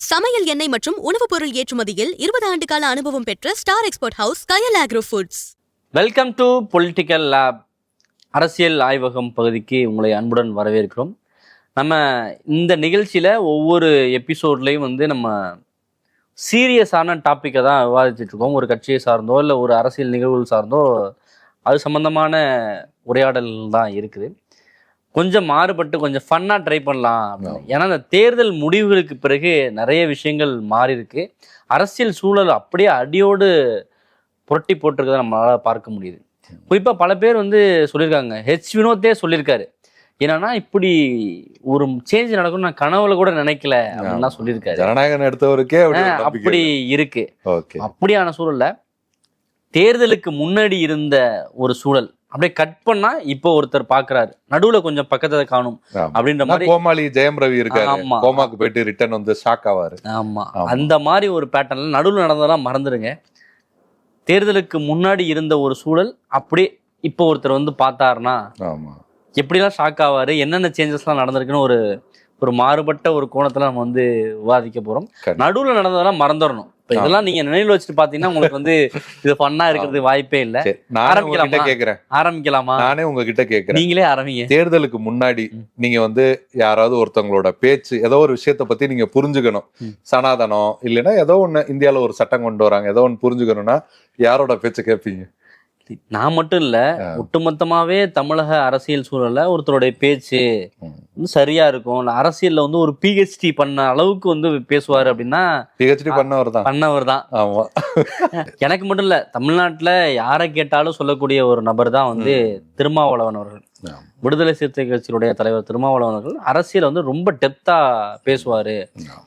சமையல் எண்ணெய் மற்றும் உணவுப் பொருள் ஏற்றுமதியில் 20 ஆண்டு கால அனுபவம் பெற்ற star export house Kayal agro foods. Welcome to political lab. அரசியல் ஆய்வகம் பகுதிக்கு உங்களை அன்புடன் வரவேற்கிறோம். நம்ம இந்த நிகழ்ச்சியில் ஒவ்வொரு எபிசோட்லேயும் நம்ம சீரியஸான டாப்பிக்கை தான் விவாதிச்சுட்டு இருக்கோம். ஒரு கட்சியை சார்ந்தோ இல்லை ஒரு அரசியல் நிகழ்வுகள் சார்ந்தோ அது சம்மந்தமான உரையாடல் தான் இருக்குது. கொஞ்சம் மாறுபட்டு கொஞ்சம் ஃபன்னாக ட்ரை பண்ணலாம் அப்படின்னு. ஏன்னா இந்த தேர்தல் முடிவுகளுக்கு பிறகு நிறைய விஷயங்கள் மாறி இருக்கு. அரசியல் சூழல் அப்படியே அடியோடு புரட்டி போட்டிருக்கதை நம்மளால் பார்க்க முடியுது. குறிப்பாக பல பேர் சொல்லியிருக்காங்க. வினோத்தே சொல்லியிருக்காரு. என்னன்னா இப்படி ஒரு சேஞ்ச் நடக்கும் நான் கனவுல கூட நினைக்கல அப்படின்லாம் சொல்லியிருக்காரு. ஜனநாயகம் எடுத்தவருக்கே அப்படி இருக்கு. அப்படியான சூழல்ல தேர்தலுக்கு முன்னாடி இருந்த ஒரு சூழல் அப்படியே கட் பண்ணா இப்போ ஒருத்தர் பாக்குறாரு, நடுவுல கொஞ்சம் பக்கத்தை காணும் அப்படின்ற மாதிரி. கோமாளி ஜெயம் ரவி இருக்காரு, கோமாக்கு போயிட்டு ரிட்டர்ன் ஷாக் ஆவாரு. ஆமா, அந்த மாதிரி ஒரு பேட்டர்ன்ல நடுவுல நடந்ததெல்லாம் மறந்துடுங்க. தேர்தலுக்கு முன்னாடி இருந்த ஒரு சூழல் அப்படியே இப்போ ஒருத்தர் பார்த்தாருன்னா எப்படிலாம் ஷாக் ஆவாரு, என்னென்ன சேஞ்சஸ்லாம் நடந்திருக்குன்னு ஒரு மாறுபட்ட ஒரு கோணத்துல நம்ம விவாதிக்க போறோம். நடுவுல நடந்ததெல்லாம் மறந்துடணும். இதெல்லாம் நீங்க நினைவில் வச்சுட்டு பாத்தீங்கன்னா உங்களுக்கு இது ஃபன்னா இருக்கிறது வாய்ப்பே இல்ல. ஆரம்பிக்கலாமா? நானே உங்ககிட்ட கேக்குறேன், நீங்களே ஆரம்பிங்க. தேர்தலுக்கு முன்னாடி நீங்க யாராவது ஒருத்தவங்களோட பேச்சு ஏதோ ஒரு விஷயத்த பத்தி நீங்க புரிஞ்சுக்கணும், சனாதனம் இல்லைன்னா ஏதோ ஒண்ணு இந்தியால ஒரு சட்டம் கொண்டு வராங்க, ஏதோ ஒண்ணு புரிஞ்சுக்கணும்னா யாரோட பேச்சு கேட்பீங்க? நான் மட்டும் இல்ல, ஒட்டுமொத்தமாவே தமிழக அரசியல் சூழல்ல ஒருத்தருடைய பேச்சு சரியா இருக்கும். அரசியல்ல ஒரு பிஹெச்டி பண்ண அளவுக்கு பேசுவாரு அப்படின்னா பிஹெச்டி பண்ணவர் தான். ஆமா, எனக்கு மட்டும் இல்ல, தமிழ்நாட்டுல யாரை கேட்டாலும் சொல்லக்கூடிய ஒரு நபர் தான் திருமாவளவன் அவர்கள். விடுதலை சிறுத்தை கட்சியினுடைய தலைவர் திருமாவளவன் அவர்கள் அரசியல் ரொம்ப டெப்தா பேசுவாரு.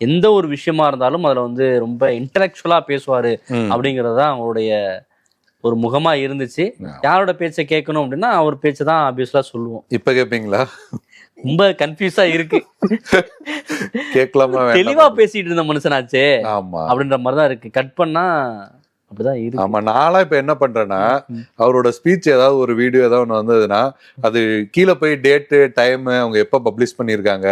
எந்த ஒரு விஷயமா இருந்தாலும் அதுல ரொம்ப இன்டலெக்சுவலா பேசுவாரு அப்படிங்கிறது தான் அவங்களுடைய ஒரு முகமா இருந்துச்சு. யாரோட பேச்சை கேட்கணும் அப்படின்னா அவர் பேச்சை தான் ஆப்வியஸா சொல்லுவோம். இப்ப கேட்பீங்களா? ரொம்ப கன்ஃபியூஸா இருக்கு. கேட்கலாமா? தெளிவா பேசிட்டு இருந்த மனுஷனாச்சே அப்படின்ற மாதிரிதான் இருக்கு. கட் பண்ணா அப்படிதான் இருக்கு. ஆமா, நாளா இப்ப என்ன பண்றேன்னா அவரோட ஸ்பீச் ஏதாவது ஒரு வீடியோ ஏதாவது ஒண்ணு வந்ததுன்னா அது கீழே போய் டேட்டு டைம் அவங்க எப்ப பப்ளிஷ் பண்ணிருக்காங்க,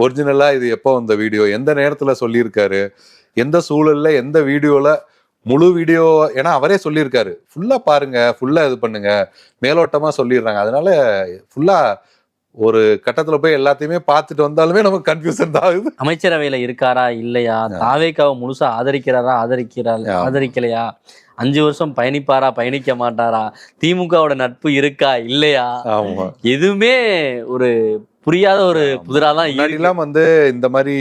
ஒரிஜினலா இது எப்போ வந்த வீடியோ, எந்த நேரத்துல சொல்லியிருக்காரு, எந்த சூழல்ல எந்த வீடியோல முழு வீடியோ, ஏன்னா அவரே சொல்லியிருக்காரு ஃபுல்லா பாருங்க, ஃபுல்லா இது பண்ணுங்க, மேலோட்டமா சொல்லிடுறாங்க. அதனால ஃபுல்லா ஒரு கட்டத்துல போய் எல்லாத்தையுமே பார்த்துட்டு வந்தாலுமே நமக்கு கன்ஃபியூஷன் தான் ஆகுது. அமைச்சரவையில இருக்காரா இல்லையா, தாவேக்காவை முழுசா ஆதரிக்கிறாரா ஆதரிக்கலையா, 5 வருஷம் பயணிப்பாரா பயணிக்க மாட்டாரா, திமுகவோட நட்பு இருக்கா இல்லையா, எதுவுமே ஒரு புரியாத ஒரு புதிராதான். எல்லாம் இந்த மாதிரி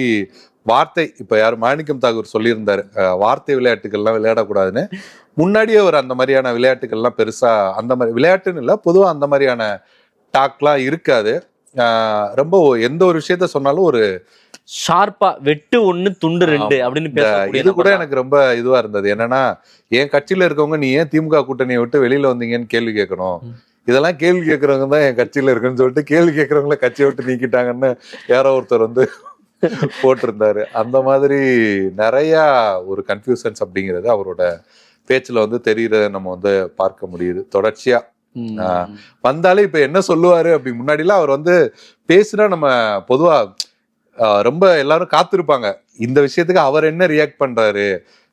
வார்த்தை, இப்ப யாரு மாணிக்கம் தாகூர் சொல்லியிருந்தாரு வார்த்தை விளையாட்டுகள்லாம் விளையாடக்கூடாதுன்னு. முன்னாடியே ஒரு அந்த மாதிரியான விளையாட்டுகள்லாம் பெருசா அந்த மாதிரி விளையாட்டுன்னு இல்லை, பொதுவாக அந்த மாதிரியான டாக்லாம் இருக்காது. ரொம்ப எந்த ஒரு விஷயத்த சொன்னாலும் ஒரு ஷார்ப்பா வெட்டு 1 துண்டு 2 அப்படின்னு இது கூட எனக்கு ரொம்ப இதுவா இருந்தது. என்னன்னா என் கட்சியில இருக்கவங்க நீ ஏன் திமுக கூட்டணியை விட்டு வெளியில வந்தீங்கன்னு கேள்வி கேட்கணும், இதெல்லாம் கேள்வி கேட்கறவங்க தான் என் கட்சியில இருக்குன்னு சொல்லிட்டு கேள்வி கேட்கறவங்கள கட்சியை விட்டு நீக்கிட்டாங்கன்னு யாரோ ஒருத்தர் போட்டிருந்தாரு. அந்த மாதிரி நிறைய ஒரு கன்ஃபியூஷன்ஸ் அப்படிங்கிறது அவரோட பேச்சுல தெரியுறத நம்ம பார்க்க முடியுது. தொடர்ச்சியா வந்தாலே இப்ப என்ன சொல்லுவாரு அப்படி முன்னாடிலாம் அவர் பேசுனா நம்ம பொதுவா ரொம்ப எல்லாரும் காத்திருப்பாங்க இந்த விஷயத்துக்கு அவர் என்ன ரியாக்ட் பண்றாரு,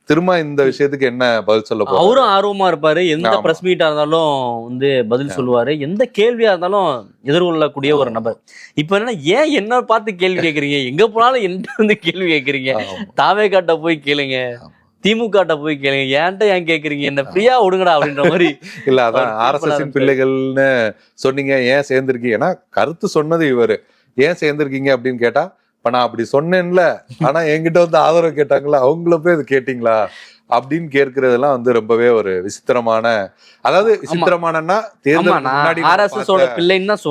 திரும்ப இந்த விஷயத்துக்கு என்ன பதில் சொல்ல போறாரு. அவரும் ஆர்வமா இருப்பாரு. எந்த பிரஸ் மீட்டா இருந்தாலும் பதில் சொல்லுவாரு. எந்த கேள்வியா இருந்தாலும் எதிர்கொள்ளக்கூடிய ஒரு நபர். இப்ப என்ன பார்த்து கேள்வி கேட்கறீங்க, எங்க போனாலும் என்ன கேள்வி கேட்கறீங்க, தாவேக்காட்ட போய் கேளுங்க, திமுக போய் கேளுங்க, ஏன்ட்ட ஏன் கேக்குறீங்க, என்ன ஃப்ரீயா விடுங்கடா அப்படின்ற மாதிரி. இல்ல அதான் RSS பிள்ளைகள்னு சொன்னீங்க, ஏன் சேர்ந்திருக்கீங்க, ஏன்னா கருத்து சொன்னது இவரு, ஏன் சேர்ந்திருக்கீங்க அப்படின்னு கேட்டா இப்ப நான் அப்படி சொன்னேன்ல, ஆனா என்கிட்ட ஆதரவு கேட்டாங்களா, அவங்கள போய் இது கேட்டீங்களா அப்படின்னு கேட்கறதெல்லாம் ரொம்பவே ஒரு விசித்திரமான, அதாவது விசித்திரமானன்னா RSS பிள்ளைன்னு தான்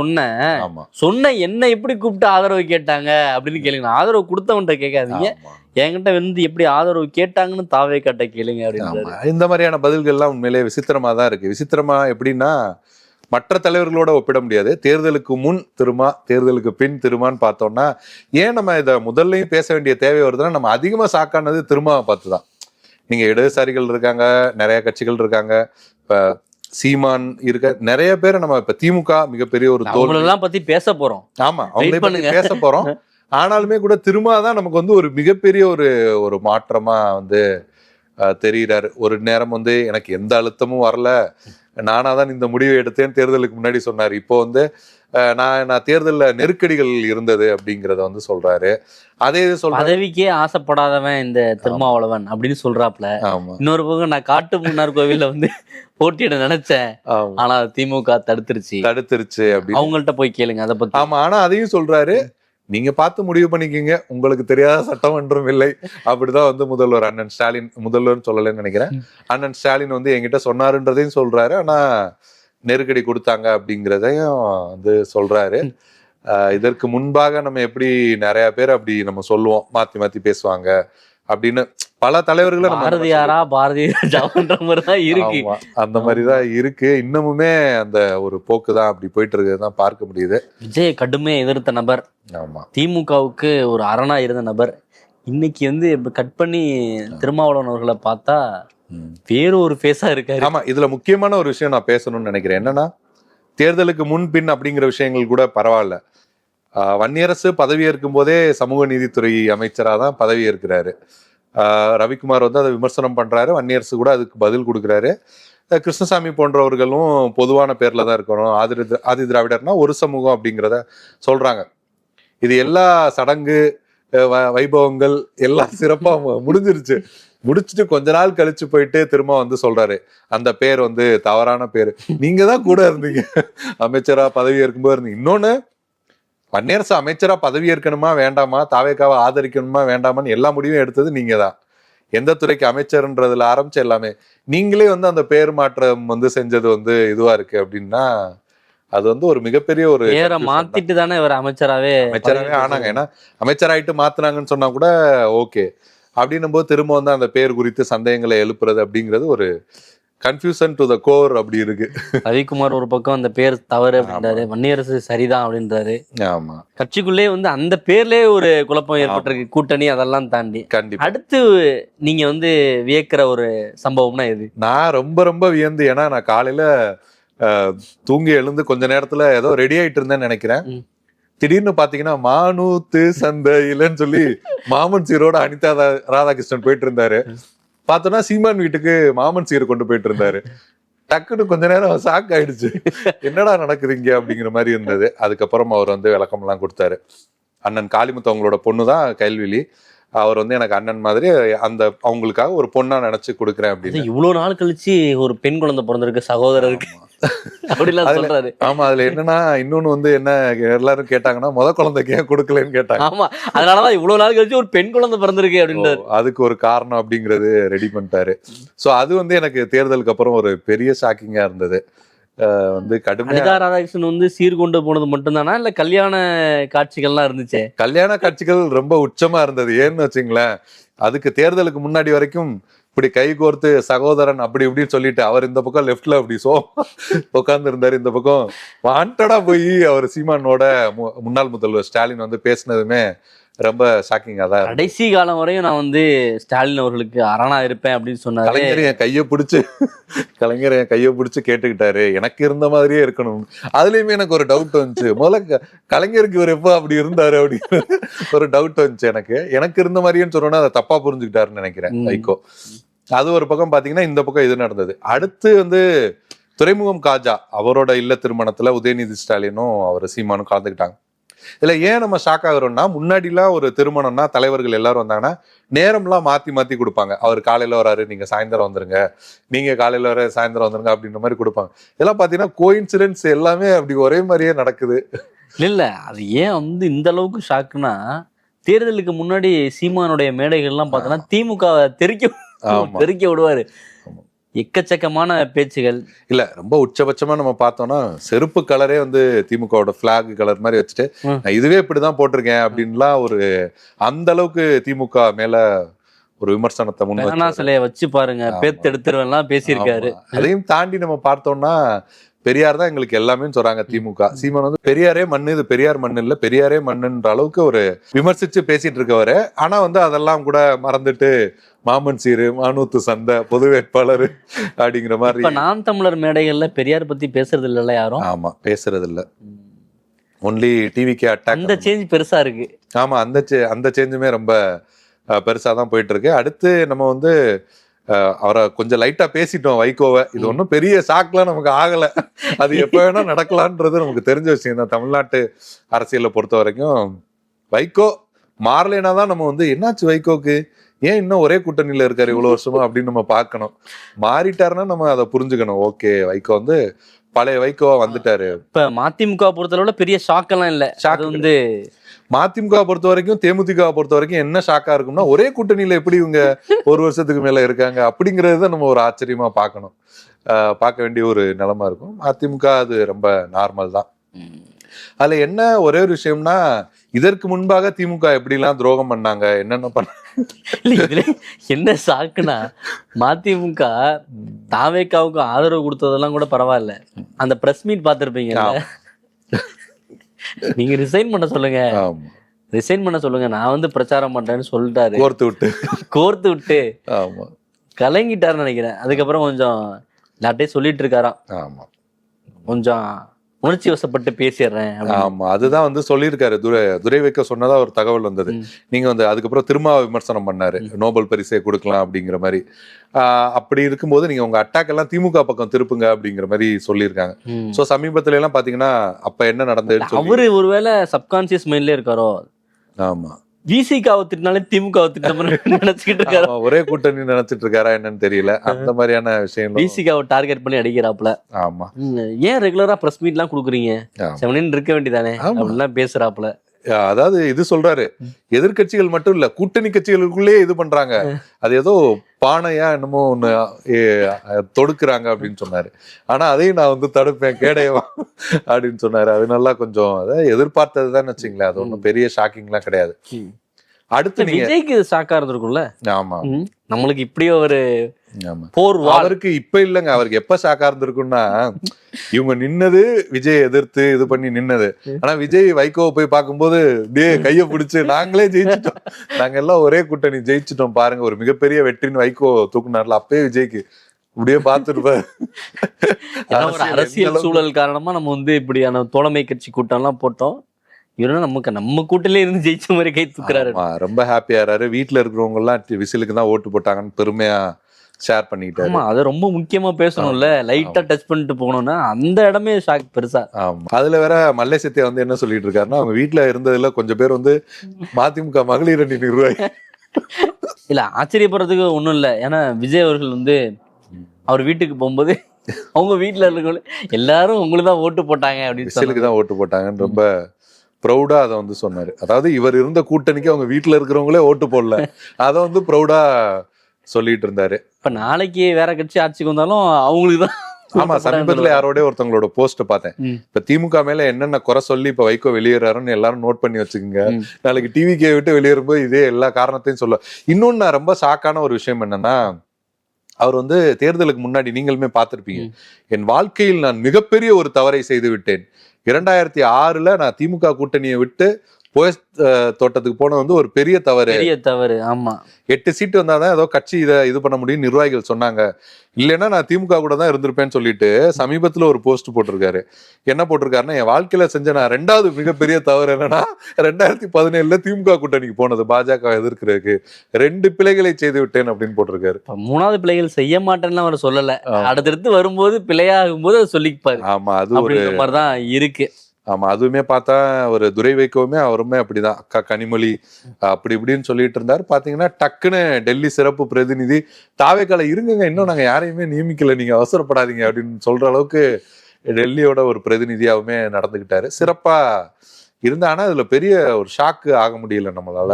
சொன்ன என்ன எப்படி கூப்பிட்டு ஆதரவு கேட்டாங்க அப்படின்னு கேளுங்க. ஆதரவு கொடுத்தவன்ட்ட கேட்காதீங்க, என்கிட்ட எப்படி ஆதரவு கேட்டாங்கன்னு தாவேக்காட்ட கேளுங்க அப்படின்னு. இந்த மாதிரியான பதில்கள்லாம் உண்மையிலேயே விசித்திரமா தான் இருக்கு. விசித்திரமா எப்படின்னா மற்ற தலைவர்களோட ஒப்பிட முடியாது. தேர்தலுக்கு முன் திருமா, தேர்தலுக்கு பின் திருமான்னு பார்த்தோம்னா, ஏன் நம்ம இதை முதல்லையும் பேச வேண்டிய தேவை வருதுன்னா, நம்ம அதிகமா சாக்கானது திருமாவை பார்த்துதான். நீங்க இடதுசாரிகள் இருக்காங்க, நிறைய கட்சிகள் இருக்காங்க, இப்ப சீமான் இருக்க நிறைய பேரை நம்ம இப்ப திமுக மிகப்பெரிய ஒரு தோல்வி பத்தி பேச போறோம். ஆமா, அவங்களே பத்தி பேச போறோம். ஆனாலுமே கூட திரும்ப தான் நமக்கு வந்து ஒரு மிகப்பெரிய ஒரு மாற்றமா வந்து தெரிகிறாரு. ஒரு நேரம் வந்து எனக்கு எந்த அழுத்தமும் வரல, நானா தான் இந்த முடிவை எடுத்தேன்னு தேர்தலுக்கு முன்னாடி சொன்னாரு. இப்போ வந்து நான் தேர்தலில் நெருக்கடிகள் இருந்தது அப்படிங்கிறத வந்து சொல்றாரு. அதே இது சொல்ற பதவிக்கே ஆசைப்படாதவன் இந்த திருமாவளவன் அப்படின்னு சொல்றாப்ல. ஆமா இன்னொரு பக்கம் நான் காட்டு முன்னார் கோவில்ல வந்து போட்டியிட நினைச்சேன், ஆனா திமுக தடுத்துருச்சு அப்படின்னு அவங்கள்ட்ட போய் கேளுங்க அதை பத்தி. ஆமா, ஆனா அதையும் சொல்றாரு, நீங்க பார்த்து முடிவு பண்ணிக்கீங்க, உங்களுக்கு தெரியாத சட்டமன்றம் இல்லை அப்படிதான் வந்து முதல்வர் அண்ணன் ஸ்டாலின், முதல்வர்னு சொல்லலன்னு நினைக்கிறேன், அண்ணன் ஸ்டாலின் வந்து என்கிட்ட சொன்னாருன்றதையும் சொல்றாரு. ஆனா நெருக்கடி கொடுத்தாங்க அப்படிங்கிறதையும் வந்து சொல்றாரு. இதற்கு முன்பாக நம்ம எப்படி நிறைய பேர் அப்படி நம்ம சொல்லுவோம், மாத்தி மாத்தி பேசுவாங்க அப்படின்னு பல தலைவர்களை பாரதியாரா பாரதியார் மாதிரிதான் இருக்கு. அந்த மாதிரிதான் இருக்கு. இன்னமுமே அந்த ஒரு போக்கு தான் அப்படி போயிட்டு இருக்குதான் பார்க்க முடியுது. விஜய கடுமையை எதிர்த்த நபர், ஆமா திமுகவுக்கு ஒரு அரணா இருந்த நபர், இன்னைக்கு வந்து கட் பண்ணி திருமாவளவன் அவர்களை பார்த்தா வேற ஒரு பேஸா இருக்காரு. ஆமா, இதுல முக்கியமான ஒரு விஷயம் நான் பேசணும்னு நினைக்கிறேன். என்னன்னா, தேர்தலுக்கு முன்பின் அப்படிங்கிற விஷயங்கள் கூட பரவாயில்ல. வன்னியரசு பதவி ஏற்கும் போதே சமூக நீதித்துறை அமைச்சராக தான் பதவி ஏற்கிறாரு. ரவிக்குமார் வந்து அதை விமர்சனம் பண்றாரு, வன்னியரசு கூட அதுக்கு பதில் கொடுக்குறாரு. கிருஷ்ணசாமி போன்றவர்களும் பொதுவான பேர்ல தான் இருக்கணும், ஆதி திராவிடர்னா ஒரு சமூகம் அப்படிங்கிறத சொல்றாங்க. இது எல்லா சடங்கு வைபவங்கள் எல்லாம் சிறப்பா முடிஞ்சிருச்சு. முடிச்சுட்டு கொஞ்ச நாள் கழிச்சு போயிட்டு திரும்ப வந்து சொல்றாரு, அந்த பேர் வந்து தவறான பேரு, நீங்க தான் கூட இருந்தீங்க அமைச்சரா பதவி ஏற்கும்போது இருந்தீங்க. இன்னொன்னு, வன்னியரசு அமைச்சரா பதவி ஏற்கணுமா வேண்டாமா, தாவேக்காவை ஆதரிக்கணுமா வேண்டாமான்னு எல்லா முடிவும் எடுத்தது நீங்க தான். எந்த துறைக்கு அமைச்சர்ன்றதுல ஆரம்பிச்சு எல்லாமே நீங்களே வந்து அந்த பேர் மாற்றம் வந்து செஞ்சது வந்து இதுவா இருக்கு அப்படின்னா, அது வந்து ஒரு மிகப்பெரிய ஒரு மாத்திட்டு தானே இவர் அமைச்சராவே ஆனாங்க. ஏன்னா அமைச்சராயிட்டு மாத்தினாங்கன்னு சொன்னா கூட ஓகே, அப்படின்னும் போது திரும்ப வந்து அந்த பேர் குறித்து சந்தேகங்களை எழுப்புறது அப்படிங்கிறது ஒரு கன்ஃபியூஷன் டு த கோர் அப்படி இருக்கு. ரவிக்குமார் ஒரு பக்கம் அந்த பேர் தவறு அப்படின்றாரு, வன்னியரசு சரிதான் அப்படின்றாரு. ஆமா, கட்சிக்குள்ளே வந்து அந்த பேர்லயே ஒரு குழப்பம் ஏற்பட்டிருக்கு, கூட்டணி அதெல்லாம் தாண்டி. கண்டிப்பா. அடுத்து நீங்க வந்து வியக்கிற ஒரு சம்பவம்னா எது? நான் ரொம்ப ரொம்ப வியந்து, ஏன்னா நான் காலையில தூங்கி எழுந்து கொஞ்ச நேரத்துல ஏதோ ரெடி ஆயிட்டு இருந்தேன்னு நினைக்கிறேன். திடீர்னு பாத்தீங்கன்னா மானூத்து சந்தையிலன்னு சொல்லி மாமன் சீரோட அனிதா ராதாகிருஷ்ணன் போயிட்டு இருந்தாரு. பார்த்தோன்னா சீமான் வீட்டுக்கு மாமன் சீரை கொண்டு போயிட்டு இருந்தாரு. டக்குன்னு கொஞ்ச நேரம் ஷாக் ஆயிடுச்சு, என்னடா நடக்குது இங்க அப்படிங்கிற மாதிரி இருந்தது. அதுக்கப்புறம் அவர் வந்து விளக்கம் எல்லாம் கொடுத்தாரு. அண்ணன் காளிமுத்து அவங்களோட பொண்ணுதான் கைல்விழி, அவர் வந்து எனக்கு அண்ணன் மாதிரி, அந்த அவங்களுக்காக ஒரு பொண்ணா நினைச்சு கொடுக்குறேன் அப்படின்னு. இவ்வளவு நாள் கழிச்சு ஒரு பெண் குழந்தை பிறந்திருக்கு சகோதரருக்கு அப்படிலாம் சொல்றாரு. ஆமா, அதுல என்னன்னா இன்னொன்னு வந்து என்ன எல்லாரும் கேட்டாங்கன்னா, முத குழந்தைக்கு ஏன் கொடுக்கலன்னு கேட்டாங்க. ஆமா, அதனாலதான் இவ்வளவு நாள் கழிச்சு ஒரு பெண் குழந்தை பிறந்திருக்கு அப்படின்றாரு. அதுக்கு ஒரு காரணம் அப்படிங்கிறது ரெடி பண்ணிட்டாரு. சோ அது வந்து எனக்கு தேர்தலுக்கு அப்புறம் ஒரு பெரிய ஷாக்கிங்கா இருந்தது. வந்து கடுமையா ராதாகிருஷ்ணன் வந்து சீர்கொண்டு போனது மட்டும்தானா, இல்ல கல்யாண காட்சிகள்லாம் இருந்துச்சு? கல்யாண காட்சிகள் ரொம்ப உச்சமா இருந்தது. ஏன்னு வச்சுங்களேன், அதுக்கு தேர்தலுக்கு முன்னாடி வரைக்கும் இப்படி கை கோர்த்து சகோதரன் அப்படி இப்படின்னு சொல்லிட்டு அவர் இந்த பக்கம் லெப்ட்ல அப்படி உட்கார்ந்து இருந்தாரு, இந்த பக்கம் வாண்டடா போய் அவர் சீமானோட முன்னாள் முதல்வர் ஸ்டாலின் வந்து பேசினதுமே ரொம்ப ஷாக்கிங்கா தான். கடைசி காலம் வரையும் நான் வந்து ஸ்டாலின் அவர்களுக்கு அரணா இருப்பேன் அப்படின்னு சொன்னாரு. கலைஞர் என் கையை பிடிச்சு கேட்டுக்கிட்டாரு, எனக்கு இருந்த மாதிரியே இருக்கணும். அதுலயுமே எனக்கு ஒரு டவுட் வந்துச்சு, முதல்ல கலைஞருக்கு இவர் எப்போ அப்படி இருந்தாரு அப்படின்னு ஒரு டவுட் வந்துச்சு எனக்கு இருந்த மாதிரின்னு சொன்னோன்னா அதை தப்பா புரிஞ்சுக்கிட்டாருன்னு நினைக்கிறேன் வைகோ. அது ஒரு பக்கம் பாத்தீங்கன்னா, இந்த பக்கம் இது நடந்தது. அடுத்து வந்து துறைமுகம் காஜா அவரோட இல்ல திருமணத்துல உதயநிதி ஸ்டாலினும் அவர் சீமானும் கலந்துக்கிட்டாங்க. இதுல ஏன் நம்ம ஷாக் ஆகுறோம்னா, முன்னாடிலாம் ஒரு திருமணம்னா தலைவர்கள் எல்லாரும் வந்தாங்கன்னா நேரம்லாம் மாத்தி கொடுப்பாங்க. அவர் காலையில வராரு, நீங்க சாயந்தரம் வந்துருங்க, நீங்க காலையில வர சாயந்தரம் வந்துருங்க அப்படின்ற மாதிரி கொடுப்பாங்க. இதெல்லாம் பாத்தீங்கன்னா கோயின்சிடென்ஸ் எல்லாமே அப்படி ஒரே மாதிரியே நடக்குது. இல்ல அது ஏன் வந்து இந்த அளவுக்கு ஷாக்குனா, தேர்தலுக்கு முன்னாடி சீமானுடைய மேடைகள் எல்லாம் பார்த்தோன்னா திமுக தெறிக்க விடுவாரு. எக்கச்சக்கமான பேச்சுகள். இல்ல ரொம்ப உச்சபட்சமா நம்ம பார்த்தோம்னா, செருப்பு கலரே வந்து திமுகவோட பிளாக் கலர் மாதிரி வச்சுட்டு இதுவே இப்படிதான் போட்டிருக்கேன் அப்படின்லாம் ஒரு அந்த அளவுக்கு திமுக மேல ஒரு விமர்சனத்தை முன் சிலையை வச்சு பாருங்க, பேத்து எடுத்துருவெல்லாம் பேசியிருக்காரு. அதையும் தாண்டி நம்ம பார்த்தோம்னா, பெரியார் தான் எங்களுக்கு எல்லாமே சொல்றாங்க திமுக. சீமான் வந்து பெரியாரே மண்ணு, இது பெரியார் மண்ணு இல்ல, பெரியாரே மண்ணுன்ற அளவுக்கு ஒரு விமர்சிச்சு பேசிட்டு இருக்கவரு. ஆனா வந்து அதெல்லாம் கூட மறந்துட்டு மாமன் சீரு, மானூத்து சந்தை, பொது வேட்பாளர் அப்படிங்கிற மாதிரி. இப்ப நாம் தமிழர் மேடைகள்ல பெரியார் பத்தி பேசுறது இல்லைல்ல யாரும். ஆமா, பேசுறது இல்ல. ஒன்லி டிவிக்கே அட்டாக். அந்த சேஞ்ச் பெருசா இருக்கு. ஆமா, அந்த சேஞ்சுமே ரொம்ப பெருசா தான் போயிட்டு இருக்கு. அடுத்து நம்ம வந்து அவரை கொஞ்சம் லைட்டா பேசிட்டோம் வைகோவை. இது ஒன்றும் பெரிய ஷாக்லாம் நமக்கு ஆகல. அது எப்ப வேணா நடக்கலான்றது நமக்கு தெரிஞ்ச விஷயம் தான். தமிழ்நாட்டு அரசியலை பொறுத்த வரைக்கும் வைகோ மாறலைனா தான் நம்ம வந்து என்னாச்சு வைகோக்கு, ஏன் இன்னும் ஒரே கூட்டணியில இருக்காரு இவ்வளவு வருஷமா அப்படின்னு நம்ம பார்க்கணும். மாறிட்டாருன்னா நம்ம அதை புரிஞ்சுக்கணும். ஓகே, வைகோ வந்து பழைய வைகோவா வந்துட்டாரு. இப்ப மதிமுக பொறுத்தளவுல பெரிய ஷாக் எல்லாம் இல்ல. ஷாக் வந்து மதிமுக பொறுத்த வரைக்கும் தேமுதிக பொறுத்த வரைக்கும் என்ன ஷாக்கா இருக்கும்னா, ஒரே கூட்டணியில எப்படி இவங்க ஒரு வருஷத்துக்கு மேல இருக்காங்க அப்படிங்கறத நம்ம ஒரு ஆச்சரியமா பார்க்கணும். பார்க்க வேண்டிய ஒரு நிலைமை இருக்கும். அதிமுக அது ரொம்ப நார்மல் தான். அதுல என்ன ஒரே ஒரு விஷயம்னா, இதற்கு முன்பாக திமுக எப்படிலாம் துரோகம் பண்ணாங்க, என்னென்ன பண்ண இதுல என்ன ஷாக்குனா, மதிமுக தாவேக்காவுக்கு ஆதரவு கொடுத்ததெல்லாம் கூட பரவாயில்ல. அந்த பிரஸ் மீட் பார்த்திருப்பீங்க. நீங்க ரிசைன் பண்ண சொல்லுங்க, ரிசைன் பண்ண சொல்லுங்க, நான் வந்து பிரச்சாரம் பண்றேன்னு சொல்லிட்டாரு. கோர்த்து விட்டு ஆமா கலங்கிட்டாருன்னு நினைக்கிறேன். அதுக்கப்புறம் கொஞ்சம் எல்லார்ட்டையும் சொல்லிட்டு இருக்காராம். ஆமா, கொஞ்சம் உணர்ச்சி வசப்பட்டு பேசிடுறேன். ஆமா, அதுதான் வந்து சொல்லியிருக்காரு. துரை வைக்க சொன்னதா ஒரு தகவல் வந்தது. நீங்க வந்து அதுக்கப்புறம் திரும்ப விமர்சனம் பண்ணாரு, நோபல் பரிசே கொடுக்கலாம் அப்படிங்கிற மாதிரி. அப்படி இருக்கும்போது நீங்க உங்க அட்டாக் எல்லாம் திமுக பக்கம் திருப்புங்க அப்படிங்கிற மாதிரி சொல்லியிருக்காங்க. சோ சமீபத்துல எல்லாம் பாத்தீங்கன்னா அப்ப என்ன நடந்தது, அவரு ஒருவேளை சப்கான்சியஸ் மைண்ட்ல இருக்காரோ. ஆமா, விசிகாவை திட்டினாலே திமுக நினைச்சுக்கிட்டு இருக்காரு. ஒரே கூட்டணி நினைச்சிட்டு இருக்காரா என்னன்னு தெரியல. அந்த மாதிரியான விஷயம் விசிகாவை டார்கெட் பண்ணி அடிக்கிறாப்புல. ஆமா, ஏன் ரெகுலரா பிரஸ் மீட் எல்லாம் கொடுக்குறீங்க, செவனின்னு இருக்க வேண்டியதானே அப்படிலாம் பேசுறாப்புல. அதாவது இது சொல்றாரு, எதிர்கட்சிகள் மட்டும் இல்ல கூட்டணி கட்சிகளுக்குள்ளே இது பண்றாங்க, அது ஏதோ பானையா என்னமோ ஒண்ணு தொடுக்குறாங்க அப்படின்னு சொன்னாரு. ஆனா அதையும் நான் வந்து தடுப்பேன் கேடையவா அப்படின்னு சொன்னாரு. அது நல்லா கொஞ்சம் எதிர்பார்த்ததுதான் வச்சுங்களேன். அது ஒன்றும் பெரிய ஷாக்கிங்லாம் கிடையாது. அடுத்து விஜய்க்கு ஷாக்கா இருந்திருக்கும்ல. ஆமா, நம்மளுக்கு இப்படியே ஒரு அவருக்கு இப்ப இல்லங்க, அவருக்கு எப்ப ஷாக்கா இருந்திருக்கும்னா, இவங்க நின்னது விஜய் எதிர்த்து இது பண்ணி நின்னது. ஆனா விஜய் வைகோவை போய் பார்க்கும்போது டே கைய பிடிச்சு நாங்களே ஜெயிச்சிட்டோம், நாங்க எல்லாம் ஒரே கூட்டணி ஜெயிச்சிட்டோம் பாருங்க, ஒரு மிகப்பெரிய வெற்றின்னு வைகோ தூக்குனார்ல, அப்பயே விஜய்க்கு இப்படியே பார்த்துருப்பாரு. அரசியல் சூழல் காரணமா நம்ம வந்து இப்படியான தோழமை கட்சி கூட்டம் எல்லாம் போட்டோம். நம்ம கூட்டிலே இருந்து ஜெயிச்ச மாதிரி கை தூக்குறாரு. ரொம்ப ஹாப்பியா இருக்காரு. வீட்டுல இருக்கிறவங்க எல்லாம் விசிலுக்கு தான் ஓட்டு போட்டாங்கன்னு பெருமையா ஷேர் பண்ணிக்கிட்டாரு. ஆமா, அது ரொம்ப முக்கியமா பேசணும்ல, லைட்டா டச் பண்ணிட்டு போகணும்னா அந்த இடமே ஷாக் பெருசா. ஆமா, அதுல வேற மல்லை சத்யா வந்து என்ன சொல்லிட்டு இருக்காருன்னா, அவங்க வீட்டுல இருந்ததுல கொஞ்சம் பேர் வந்து மதிமுக மகளிர் அணி நிர்வாகி. இல்ல ஆச்சரியப்படுறதுக்கு ஒண்ணும் இல்ல. ஏன்னா விஜய் அவர்கள் வந்து அவர் வீட்டுக்கு போகும்போது அவங்க வீட்டுல இருக்கவங்க எல்லாரும் உங்களுக்கு தான் ஓட்டு போட்டாங்க அப்படின்னு, விசிலுக்கு தான் ஓட்டு போட்டாங்கன்னு ரொம்ப ப்ரௌடா அதை வந்து சொன்னாரு. அதாவது இவர் இருந்த கூட்டணிக்கு அவங்க வீட்டுல இருக்கிறவங்களே ஓட்டு போடல, அதை வந்து ப்ரௌடா சொல்லிட்டு இருந்தாரு. இப்ப நாளைக்கு வேற கட்சி ஆட்சிக்கு வந்தாலும் அவங்களுக்கு தான். ஆமா, சமீபத்துல யாரோட ஒருத்தவங்களோட போஸ்ட் பார்த்தேன். இப்ப திமுக மேல என்னென்ன குறை சொல்லி இப்ப வைகோ வெளியேறாருன்னு எல்லாரும் நோட் பண்ணி வச்சுக்கோங்க. நாளைக்கு டிவிக்கே விட்டு வெளியேறும்போது இதே எல்லா காரணத்தையும் சொல்ல. இன்னொன்னு நான் ரொம்ப ஷாக்கான ஒரு விஷயம் என்னன்னா, அவர் வந்து தேர்தலுக்கு முன்னாடி நீங்களுமே பார்த்திருப்பீங்க, என் வாழ்க்கையில் நான் மிகப்பெரிய ஒரு தவறை செய்து விட்டேன். 2006 நான் திமுக கூட்டணியை விட்டு போயஸ் தோட்டத்துக்கு போனது வந்து ஒரு பெரிய தவறு. ஆமா, 8 சீட்டு வந்தாதான் ஏதோ கட்சி இதை இது பண்ண முடியும் நிர்வாகிகள் சொன்னாங்க, இல்லைன்னா நான் திமுக கூட தான் இருந்திருப்பேன்னு சொல்லிட்டு சமீபத்துல ஒரு போஸ்ட் போட்டிருக்காரு. என்ன போட்டிருக்காருன்னா, என் வாழ்க்கையில செஞ்ச நான் 2வது மிகப்பெரிய தவறு என்னன்னா 2017 திமுக கூட்டணிக்கு போனது, பாஜக எதிர்க்கிறதுக்கு 2 பிழைகளை செய்து விட்டேன் அப்படின்னு போட்டிருக்காரு. 3வது பிழைகள் செய்ய மாட்டேன்னு அவர் சொல்லல, அடுத்தடுத்து வரும்போது பிழையாகும் போது அதை சொல்லிப்பாரு. ஆமா, அது ஒரு மாதிரிதான் இருக்கு. ஆமா, அதுவுமே பார்த்தா ஒரு துரை வைக்கோவுமே அவருமே அப்படிதான், அக்கா கனிமொழி அப்படி இப்படின்னு சொல்லிட்டு இருந்தாரு. பாத்தீங்கன்னா டக்குன்னு டெல்லி சிறப்பு பிரதிநிதி தாவேக்கால இருங்க, இன்னும் நாங்க யாரையுமே நியமிக்கல, நீங்க அவசரப்படாதீங்க அப்படின்னு சொல்ற அளவுக்கு டெல்லியோட ஒரு பிரதிநிதியாவுமே நடந்துகிட்டாரு. சிறப்பா இருந்தா, ஆனா அதுல பெரிய ஒரு ஷாக்கு ஆக முடியல நம்மளால.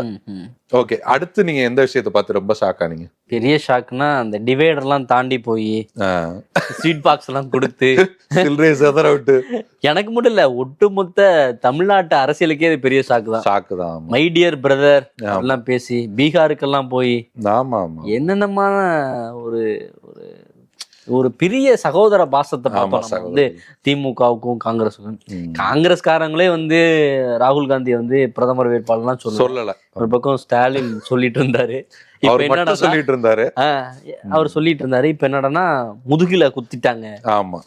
ஓகே, அடுத்து நீங்க எந்த விஷயத்த பார்த்து ரொம்ப ஷாக்கா? நீங்க பெரிய ஷாக்னா அந்த டிவைடர் எல்லாம் தாண்டி போய் ஸ்வீட் பாக்ஸ் எல்லாம் கொடுத்து விட்டு, எனக்கு மட்டும் இல்ல ஒட்டுமொத்த தமிழ்நாட்டு அரசியலுக்கே இது பெரிய ஷாக்கு தான். மை டியர் பிரதர் எல்லாம் பேசி பீகாருக்கெல்லாம் போய், ஆமா ஆமா, என்னென்னமான ஒரு ஒரு பெரிய சகோதர பாசத்தை பார்ப்போம் வந்து திமுகவுக்கும் காங்கிரஸுக்கும். காங்கிரஸ்காரங்களே வந்து ராகுல் காந்தி வந்து பிரதமர் வேட்பாளர்லாம் சொல்லல. ஒரு பக்கம் ஸ்டாலின் சொல்லிட்டு இருந்தாரு, அவர் சொல்லிட்டு இருந்தாரு. இப்ப என்னடனா முதுகில குத்திட்டாங்க. ஆமா,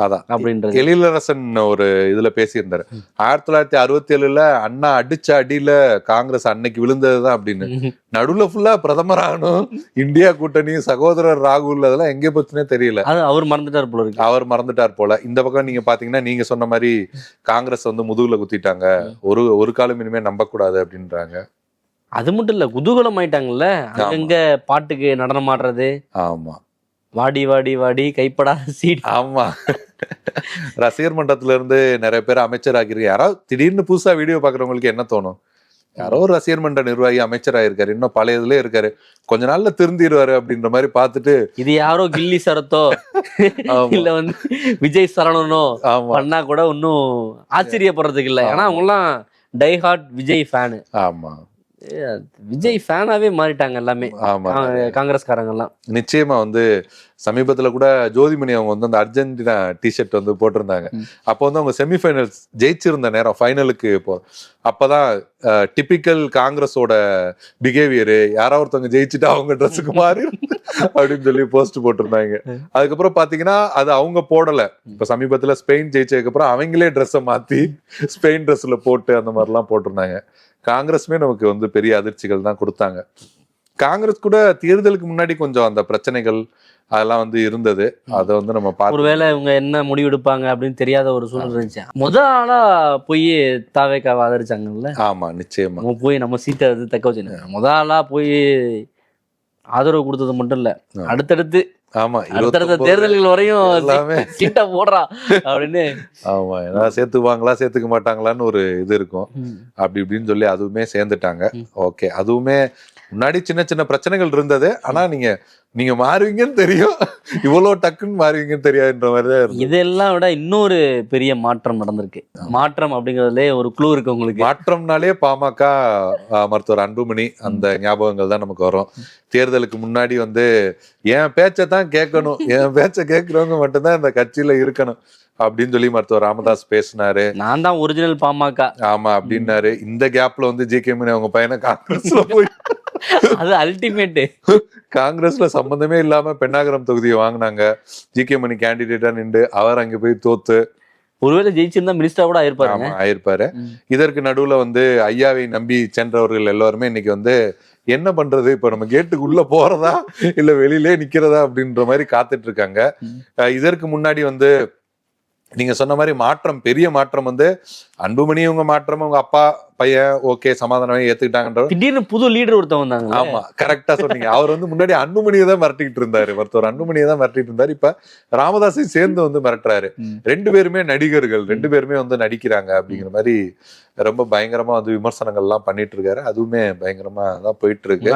அதான் அப்படின்றது. எழிலரசன் ஒரு இதுல பேசியிருந்தாரு 1967 அண்ணா அடிச்ச அடியில காங்கிரஸ் அன்னைக்கு விழுந்ததுதான் அப்படின்னு. நடுவுல ஃபுல்லா பிரதமர் ஆகணும், இந்தியா கூட்டணி, சகோதரர் ராகுல், அதெல்லாம் எங்கே போச்சுன்னே தெரியல. அது அவர் மறந்துட்டார் போல இருக்கு. அவர் மறந்துட்டார் போல. இந்த பக்கம் நீங்க பாத்தீங்கன்னா நீங்க சொன்ன மாதிரி காங்கிரஸ் வந்து முதுகுல குத்திட்டாங்க, ஒரு காலம் இனிமே நம்ப கூடாது அப்படின்றாங்க. அது மட்டும் இல்ல, குதூகலம் ஆயிட்டாங்கல்ல, அங்கங்க பாட்டுக்கு நடனம் ஆடுறது. ஆமா, வாடி வாடி வாடி கைப்படாத சீட். ஆமா. ரசிகர் மன்றத்துல இருந்து நிறைய பேர் அமைச்சர் ஆகிருக்கு. யாராவது திடீர்னு புதுசா வீடியோ பாக்குறவங்களுக்கு என்ன தோணும், யாரோ ஒரு ரசிகர் மன்ற நிர்வாகி அமைச்சர் ஆயிருக்காரு, இன்னும் பழையதுல இருக்காரு, கொஞ்ச நாள்ல திருந்திடுவாரு அப்படின்ற மாதிரி பார்த்துட்டு இது யாரோ கில்லி சரத்தோ இல்ல வந்து விஜய் சரணனோ பண்ணா கூட ஒன்னும் ஆச்சரியப்படுறதுக்கு இல்ல. ஏன்னா அவங்க எல்லாம் டை ஹார்ட் விஜய் ஃபேனு. ஆமா, விஜய் ஃபேனாவே மாறிட்டாங்க எல்லாமே. ஆமா, காங்கிரஸ்காரங்க எல்லாம். நிச்சயமா வந்து சமீபத்துல கூட ஜோதிமணி அவங்க வந்து அந்த அர்ஜென்டினா டிஷர்ட் வந்து போட்டிருந்தாங்க. அப்போ வந்து அவங்க செமிஃபைனல்ஸ் ஜெயிச்சிருந்த நேரம், ஃபைனலுக்கு அப்பதான் டிபிக்கல் காங்கிரஸோட பிஹேவியரு, யாராவது ஒருத்தவங்க ஜெயிச்சுட்டு அவங்க ட்ரெஸ்ஸுக்கு மாறி அப்படின்னு சொல்லி போஸ்ட் போட்டிருந்தாங்க. அதுக்கப்புறம் பாத்தீங்கன்னா அது அவங்க போடல. இப்ப சமீபத்துல ஸ்பெயின் ஜெயிச்சதுக்கு அப்புறம் அவங்களே ட்ரெஸ்ஸை மாத்தி ஸ்பெயின் ட்ரெஸ்ல போட்டு அந்த மாதிரிலாம் போட்டிருந்தாங்க. காங்கிரஸுமே நமக்கு வந்து பெரிய அதிர்ச்சிகள் தான் கொடுத்தாங்க. காங்கிரஸ் கூட தேர்தலுக்கு முன்னாடி கொஞ்சம் அந்த பிரச்சனைகள் அதெல்லாம் வந்து இருந்தது. அதை வந்து நம்ம பார்த்து ஒருவேளை இவங்க என்ன முடிவு எடுப்பாங்க அப்படின்னு தெரியாத ஒரு சூழ்நிலை இருந்துச்சு. முதல் ஆளா போய் தாவேக்காவை ஆதரிச்சாங்கல்ல. ஆமா, நிச்சயமா. நம்ம போய் நம்ம சீட்டை வந்து தக்க வச்சு முதல் ஆளா போய் ஆதரவு கொடுத்தது மட்டும் இல்ல, அடுத்தடுத்து ஆமா அடுத்தடுத்த தேர்தல்கள் வரையும் எல்லாமே சீட்டா போடுறா அப்படின்னு. ஆமா, ஏதாவது சேர்த்துக்குவாங்களா சேர்த்துக்க மாட்டாங்களான்னு ஒரு இது இருக்கும். அப்படி இப்படின்னு சொல்லி அதுவுமே சேர்ந்துட்டாங்க. ஓகே, அதுவுமே முன்னாடி சின்ன சின்ன பிரச்சனைகள் இருந்தது. ஆனா நீங்க மாறுவீங்கன்னு தெரியும், இவ்வளவு டக்குன்னு மாறுவீங்கன்னு தெரியாதுன்ற மாதிரிதான். இதெல்லாம் விட இன்னொரு பெரிய மாற்றம் நடந்திருக்கு. மாற்றம் அப்படிங்கறதுல ஒரு க்ளூ இருக்கு உங்களுக்கு. மாற்றம்னாலே பாமக மருத்துவர் அன்புமணி அந்த ஞாபகங்கள் தான் நமக்கு வரும். தேர்தலுக்கு முன்னாடி வந்து என் பேச்சை தான் கேட்கணும், என் பேச்சை கேட்கிறவங்க மட்டும்தான் இந்த கட்சியில இருக்கணும் அப்படின்னு சொல்லி மருத்துவர் ராமதாஸ் பேசினாரு. நான் தான் ஒரிஜினல் பாமக. ஆமா அப்படின்னாரு. இந்த கேப்ல வந்து ஜி.கே. மணி அவங்க பையனை காங்கிரஸ்ல போய் அது அல்டிமேட். காங்கிரஸ்ல சம்பந்தமே இல்லாம பெண்ணாகரம் தொகுதியை வாங்கினாங்க. ஜி.கே. மணி கேண்டிடேட்டா நின்று அவர் அங்க போய் தோத்து, ஒருவேளை ஜெயிச்சிருந்தா மினிஸ்டரா கூட ஆயிருப்பாரு. இதற்கு நடுவுல வந்து ஐயாவை நம்பி சென்றவர்கள் எல்லாருமே இன்னைக்கு வந்து என்ன பண்றது, இப்ப நம்ம கேட்டுக்கு உள்ள போறதா இல்ல வெளியிலே நிக்கிறதா அப்படின்ற மாதிரி காத்துட்டு இருக்காங்க. இதற்கு முன்னாடி வந்து நீங்க சொன்ன மாதிரி மாற்றம், பெரிய மாற்றம் வந்து அன்புமணி உங்க மாற்றம், உங்க அப்பா பையன் ஓகே சமாதானமே ஏத்துக்கிட்டாங்கன்ற திடீர்னு புது லீடர் ஒருத்தவங்க வந்தாங்க. ஆமா, கரெக்டா சொன்னீங்க. அவர் வந்து முன்னாடி அன்புமணியை தான் மிரட்டிக்கிட்டு இருந்தாரு, மருத்துவர் அன்புமணியை தான் மிரட்டிட்டு இருந்தாரு. இப்ப ராமதாஸையும் சேர்ந்து வந்து மிரட்டுறாரு. ரெண்டு பேருமே நடிகர்கள், ரெண்டு பேருமே வந்து நடிக்கிறாங்க அப்படிங்கிற மாதிரி ரொம்ப பயங்கரமா வந்து விமர்சனங்கள் எல்லாம் பண்ணிட்டு இருக்காரு. அதுவுமே பயங்கரமா தான் போயிட்டு இருக்கு.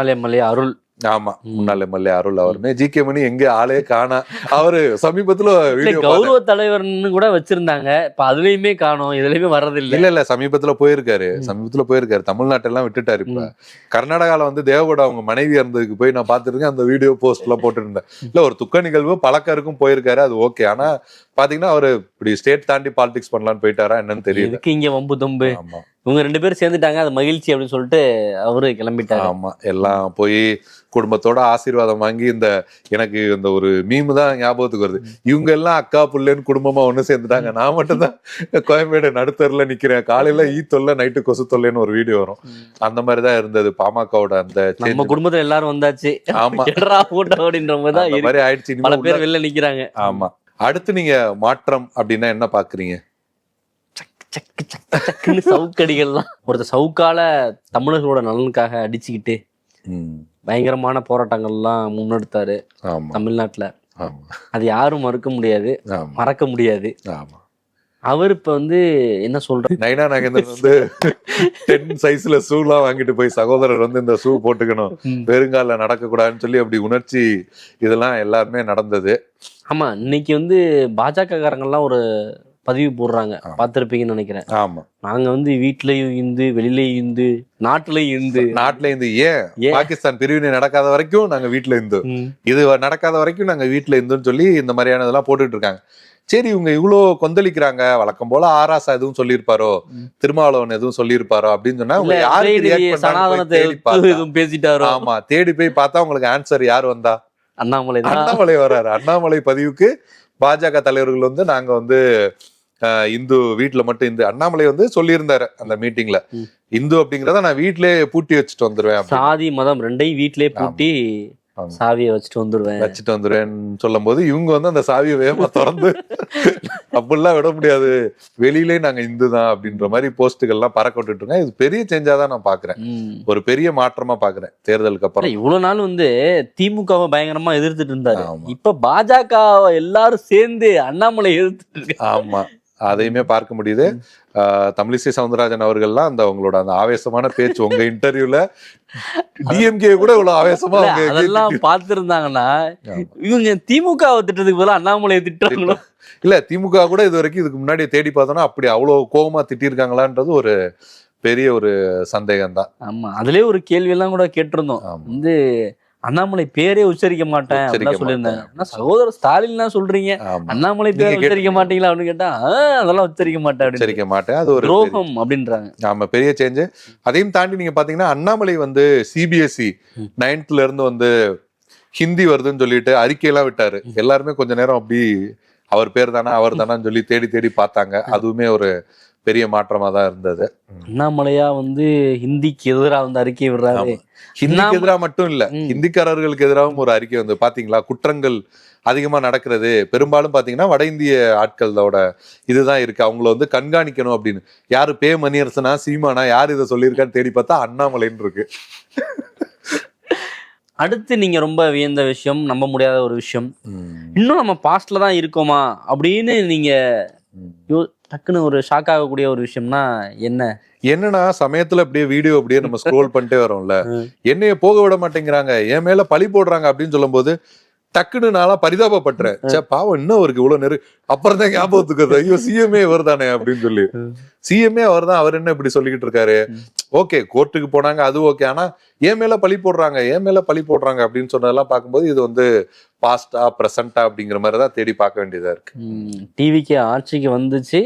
அருள், ஆமா, முன்னாள் எம்எல்ஏ அருள் அவருமே ஜி.கே. மணி எங்க ஆளே காணா. அவரு சமீபத்துல கௌரவ தலைவர்னு கூட வச்சிருந்தாங்க, இப்ப அதுலயுமே காணோம், இதுலயுமே வர்றதில்லை. இல்ல சமீபத்துல போயிருக்காரு, தமிழ்நாட்டெல்லாம் விட்டுட்டாரு. இப்ப கர்நாடகால வந்து தேவகோட அவங்க மனைவி இருந்ததுக்கு போய் நான் பாத்துருக்கேன், அந்த வீடியோ போஸ்ட் எல்லாம் போட்டு இருந்தேன். இல்ல ஒரு துக்க நிகழ்வு பழக்கருக்கும் போயிருக்காரு, அது ஓகே. ஆனா பாத்தீங்கன்னா அவரு இப்படி ஸ்டேட் தாண்டி பாலிடிக்ஸ் பண்ணலான்னு போயிட்டாரா என்னன்னு தெரியுது. இங்க வம்பு தும்பு, இவங்க ரெண்டு பேரும் சேர்ந்துட்டாங்க, அது மகிழ்ச்சி அப்படின்னு சொல்லிட்டு அவரு கிளம்பிட்டாரு. ஆமா, எல்லாம் போய் குடும்பத்தோட ஆசீர்வாதம் வாங்கி, இந்த எனக்கு இந்த ஒரு மீமு தான் ஞாபகத்துக்கு வருது. இவங்க எல்லாம் அக்கா புள்ளன்னு குடும்பமா ஒண்ணு சேர்ந்துட்டாங்க, நான் மட்டும் தான் கோயம்பேடு நடுத்தருல நிக்கிறேன், காலையில ஈ தொல்லை நைட்டு கொசு தொல்லைன்னு ஒரு வீடியோ வரும். அந்த மாதிரிதான் இருந்தது பாமகவோட அந்த நம்ம குடும்பத்துல எல்லாரும் வந்தாச்சு. ஆமா, அப்படின்ற மாதிரி ஆயிடுச்சு. பல பேர் வெளில நிக்கிறாங்க. ஆமா, அடுத்து நீங்க மாற்றம் அப்படின்னா என்ன பாக்குறீங்க? சக்கு சக்கு சக்குன்னு சவுக்கடிகள்லாம். ஒருத்தர் சவுக்கால தமிழர்களோட நலனுக்காக அடிச்சுக்கிட்டு பயங்கரமான போராட்டங்கள்லாம் முன்னெடுத்தாரு தமிழ்நாட்டுல. அது யாரும் மறுக்க முடியாது, மறக்க முடியாது. அவர் இப்ப வந்து என்ன சொல்ற, நைனா நாகேந்திரன் வந்து 10 சைஸ்ல ஷூலாம் வாங்கிட்டு போய் சகோதரர் வந்து இந்த ஷூ போட்டுக்கணும், பெருங்கால நடக்க கூடாதுன்னு சொல்லி அப்படி உணர்ச்சி இதெல்லாம் எல்லாருமே நடந்தது. ஆமா, இன்னைக்கு வந்து பாஜக காரங்கள்லாம் ஒரு பதிவு போடுறாங்க, பார்த்திருப்பீங்கன்னு நினைக்கிறேன். ஆமா, நாங்க வந்து வீட்லயும் இருந்து, வெளியிலயும் இருந்து, நாட்டுலயும் இருந்து ஏன் பாகிஸ்தான் பிரிவினை நடக்காத வரைக்கும் நாங்க வீட்டுல இருந்து, இது நடக்காத வரைக்கும் நாங்க வீட்டுல இருந்துன்னு சொல்லி இந்த மாதிரியானதெல்லாம் போட்டுட்டு இருக்காங்க. சரி, இவங்க இவ்வளவு கொந்தளிக்கிறாங்க, வழக்கம் போல ஆராசா எதுவும் சொல்லியிருப்பாரோ, திருமாவளவன் எதுவும் சொல்லியிருப்பாரோ அப்படின்னு சொன்னா பேசிட்டாரோ. ஆமா, தேடி போய் பார்த்தா உங்களுக்கு ஆன்சர் யார் வந்தா? அண்ணாமலை வராரு. அண்ணாமலை பதிவுக்கு பாஜக தலைவர்கள் வந்து நாங்க வந்து இந்து வீட்டுல மட்டும் இந்து அண்ணாமலை வந்து சொல்லியிருந்தாரு அந்த மீட்டிங்ல இந்து அப்படிங்கறத நான் வீட்லயே பூட்டி வச்சுட்டு வந்துருவேன், சாதி மதம் ரெண்டையும் வீட்லயே பூட்டி சாவியை வச்சுட்டு வந்துருவேன் சொல்லும் போது இவங்க வந்து அந்த சாவியை வேகமா திறந்து அப்படிலாம் விட முடியாது, வெளியிலே நாங்க இந்து தான் அப்படின்ற மாதிரி போஸ்டுகள்லாம் பறக்க விட்டுட்டு இருக்கோம். இது பெரிய சேஞ்சா தான் நான் பாக்குறேன், ஒரு பெரிய மாற்றமா பாக்குறேன் தேர்தலுக்கு அப்புறம். இவ்வளவு நாள் வந்து திமுகவை பயங்கரமா எதிர்த்துட்டு இருந்தாரு, இப்ப பாஜக எல்லாரும் சேர்ந்து அண்ணாமலை எதிர்த்துட்டு இருக்கு. ஆமா, அதையுமே பார்க்க முடியுது. தமிழிசை சவுந்தரராஜன் அவர்கள்லாம் அந்த அவங்களோட அந்த ஆவேசமான பேச்சு உங்க இன்டர்வியூல டிஎம்கே கூட இவ்வளவு ஆவேசமா அதெல்லாம் பார்த்திருந்தாங்கன்னா இவங்க திமுக திட்டத்துக்கு பதிலா அண்ணாமலையை திட்டுறாங்களோ. இல்ல, திமுக கூட இது வரைக்கும் இதுக்கு முன்னாடி தேடி பார்த்தோம்னா அப்படி அவ்வளவு கோபமா திட்டிருக்காங்களான்றது ஒரு பெரிய ஒரு சந்தேகம் தான். ஆமா, அதுலயே ஒரு கேள்வி எல்லாம் கூட கேட்டிருந்தோம், வந்து அண்ணாமலை பேரே உச்சரிக்க மாட்டேன் அப்படின்னு சொல்லியிருந்தாங்க. சகோதரர் ஸ்டாலின் தான் சொல்றீங்க, அண்ணாமலை பேரை உச்சரிக்க மாட்டீங்களா அப்படின்னு கேட்டா அதெல்லாம் உச்சரிக்க மாட்டேன், அது ஒரு துரோகம் அப்படின்றாங்க. ஆமா, பெரிய சேஞ்ச். அதையும் தாண்டி நீங்க பாத்தீங்கன்னா அண்ணாமலை வந்து சிபிஎஸ்இ 9th இருந்து வந்து ஹிந்தி வருதுன்னு சொல்லிட்டு அறிக்கையெல்லாம் விட்டாரு. எல்லாருமே கொஞ்ச நேரம் அப்படி அவர் பேர் தானா அவர் தானான்னு சொல்லி தேடி தேடி பார்த்தாங்க. அதுவுமே ஒரு பெரிய மாற்றமா தான் இருந்தது. அண்ணாமலையா வந்து ஹிந்திக்கு எதிராக வந்து அறிக்கை விடுறாரு. ஹிந்திக்கு எதிராக மட்டும் இல்ல, ஹிந்திக்காரர்களுக்கு எதிராகவும் ஒரு அறிக்கை வந்து பாத்தீங்களா, குற்றங்கள் அதிகமா நடக்கிறது பெரும்பாலும் பாத்தீங்கன்னா வட இந்திய ஆட்களோட இதுதான் இருக்கு, அவங்கள வந்து கண்காணிக்கணும் அப்படின்னு. யாரு பே மணியரசனா சீமானா யாரு இதை சொல்லியிருக்கான்னு தேடி பார்த்தா அண்ணாமலைன்னு இருக்கு. அடுத்து நீங்க ரொம்ப வியந்த விஷயம், நம்ப முடியாத ஒரு விஷயம், இன்னும் நம்ம பாஸ்ட்ல தான் இருக்கோமா அப்படின்னு நீங்க டக்குன்னு ஒரு ஷாக் ஆகக்கூடிய ஒரு விஷயம்னா என்னன்னா சமயத்துல அப்படியே வீடியோ அப்படியே நம்ம ஸ்க்ரோல் பண்ணிட்டே வரோம்ல, என்னைய போக விட மாட்டேங்கிறாங்க, என் மேல பழி போடுறாங்க அப்படின்னு சொல்லும் போது டக்குன்னு நாளா பரிதாபப்படுறேன். பாவம் இன்னும் அவருக்கு இவ்வளவு அப்புறம் தான் ஞாபகத்துக்கு ஐயோ சிஎம்ஏ அவர் தானே அப்படின்னு சொல்லி, சிஎம்ஏ அவர் தான், அவர் என்ன இப்படி சொல்லிக்கிட்டு இருக்காரு. ஓகே, கோர்ட்டுக்கு போனாங்க, அது ஓகே, ஆனா என் மேல பழி போடுறாங்க அப்படின்னு சொன்னதெல்லாம் பார்க்கும்போது இது வந்து பாஸ்டா பிரசன்டா அப்படிங்கிற மாதிரிதான் தேடி பார்க்க வேண்டியதா இருக்கு. டிவிக்கு ஆட்சிக்கு வந்துச்சு,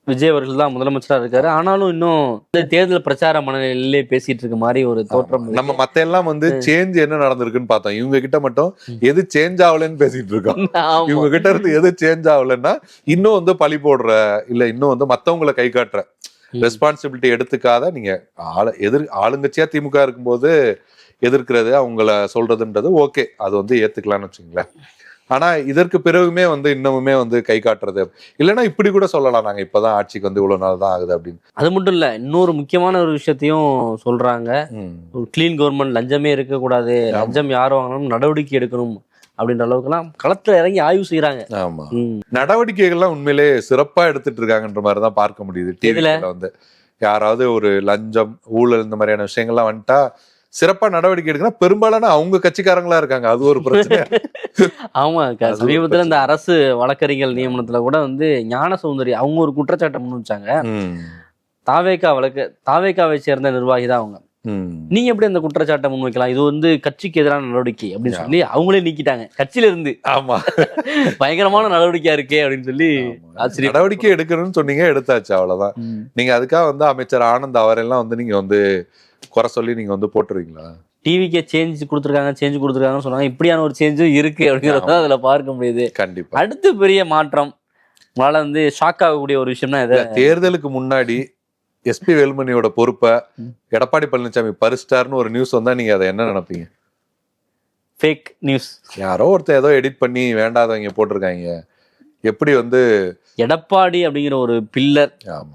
விஜய் அவர்கள் தான் முதலமைச்சரா இருக்காரு, ஆனாலும் இன்னும் தேர்தல் பிரச்சார மனநிலையிலே பேசிட்டு இருக்க மாதிரி ஒரு தோற்றம். நம்ம மத்த எல்லாம் வந்து சேஞ்ச் என்ன நடந்திருக்குன்னு பார்த்தோம், இவங்க கிட்ட மட்டும் எது சேஞ்ச் ஆகலன்னு பேசிட்டு இருக்கோம். இவங்க கிட்ட இருந்து எது சேஞ்ச் ஆகலன்னா இன்னும் வந்து பழி போடுற இல்ல இன்னும் வந்து மத்தவங்களை கை காட்டுற ரெஸ்பான்சிபிலிட்டி எடுத்துக்காத நீங்க ஆளுங்கட்சியா திமுக இருக்கும்போது எதிர்க்கிறது அவங்கள சொல்றதுன்றது ஓகே, அது வந்து ஏத்துக்கலாம்னு வச்சுங்களேன். ஆனா இதற்கு பிறகுமே வந்து இன்னமுமே வந்து கை காட்டுறது இல்லைன்னா இப்படி கூட சொல்லலாம், நாங்க இப்பதான் ஆட்சிக்கு வந்து இவ்வளவு நாள் தான் ஆகுது அப்படின்னு. அது மட்டும் இல்ல, இன்னொரு முக்கியமான ஒரு விஷயத்தையும் சொல்றாங்க, ஒரு கிளீன் கவர்மெண்ட், லஞ்சமே இருக்கக்கூடாது, லஞ்சம் யாரும் வாங்கணும் நடவடிக்கை எடுக்கணும் அப்படின்ற அளவுக்கு எல்லாம் களத்துல இறங்கி ஆய்வு செய்யறாங்க. ஆமா, நடவடிக்கைகள்லாம் உண்மையிலே சிறப்பா எடுத்துட்டு இருக்காங்கன்ற மாதிரிதான் பார்க்க முடியுது. டிவில வந்து யாராவது ஒரு லஞ்சம் ஊழல் இந்த மாதிரியான விஷயங்கள்லாம் வந்துட்டா சிறப்பா நடவடிக்கை எடுக்கணும், பெரும்பாலான அவங்க கட்சிக்காரங்களா இருக்காங்க, அது ஒரு பிரச்சனை. ஆமா, சமீபத்துல இந்த அரசு வழக்கறிஞர் நியமனத்துல கூட வந்து ஞான சௌந்தரி அவங்க ஒரு குற்றச்சாட்டை முன் வச்சாங்க. தாவேகாவை சேர்ந்த நிர்வாகி தான் அவங்க. நீங்க எப்படி அந்த குற்றச்சாட்டை முன் வைக்கலாம், இது வந்து கட்சிக்கு எதிரான நடவடிக்கை அப்படின்னு சொல்லி அவங்களே நீக்கிட்டாங்க கட்சியில இருந்து. ஆமா, பயங்கரமான நடவடிக்கையா இருக்கே அப்படின்னு சொல்லி நடவடிக்கை எடுக்கணும்னு சொன்னீங்க, எடுத்தாச்சு, அவ்வளவுதான். நீங்க அதுக்காக வந்து அமைச்சர் ஆனந்த் அவரெல்லாம் வந்து நீங்க வந்து குறை சொல்லி நீங்க வந்து போட்டுருவீங்களா? டிவிக்கே சேஞ்ச் கொடுத்துருக்காங்கன்னு சொன்னாங்க, இப்படியான ஒரு சேஞ்சும் இருக்கு அப்படிங்கறத அதுல பார்க்க முடியுது. கண்டிப்பா. அடுத்து பெரிய மாற்றம் உங்களால வந்து ஷாக் ஆகக்கூடிய ஒரு விஷயம்னா தேர்தலுக்கு முன்னாடி எஸ்பி வேலுமணியோட பொறுப்பை எடப்பாடி பழனிசாமி பறிச்சிட்டாருன்னு ஒரு நியூஸ் வந்தா நீங்க அதை என்ன நினைப்பீங்க? ஃபேக் நியூஸ், யாரோ ஒருத்தர் ஏதோ எடிட் பண்ணி வேண்டாதவங்க போட்டிருக்காங்க. எப்படி வந்து எடப்பாடி அப்படிங்கிற ஒரு பில்லர்,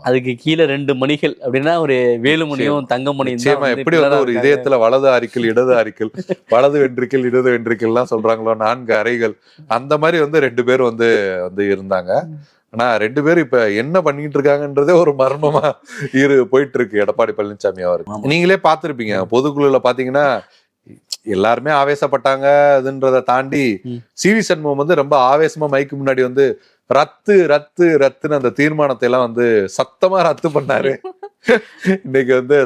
அதுக்கு கீழே 2 மணிகள் அப்படின்னா ஒரு வேலுமணியும் தங்கமணியும் எப்படி வந்து ஒரு இதயத்துல வலது அரிக்கல் இடது அரிக்கல், வலது வென்ட்ரிக்கல் இடது வென்ட்ரிக்கல் எல்லாம் சொல்றாங்களோ, 4 அறைகள், அந்த மாதிரி வந்து 2 பேர் வந்து இருந்தாங்க. ஆனா 2 பேரும் இப்ப என்ன பண்ணிட்டு இருக்காங்கன்றதே ஒரு மர்மமா போயிட்டு இருக்கு எடப்பாடி பழனிசாமி அவருக்கு. நீங்களே பார்த்திருப்பீங்க, பொதுக்குழுல பாத்தீங்கன்னா எல்லாருமே ஆவேசப்பட்டாங்க. அதுன்றதை தாண்டி சிவி சண்முகம் வந்து ரொம்ப ஆவேசமா மைக்கு முன்னாடி வந்து ரத்து ரத்து ரத்துன்னு அந்த தீர்மானத்தை எல்லாம் வந்து சத்தமா ரத்து பண்ணாரு. இன்னைக்கு வந்து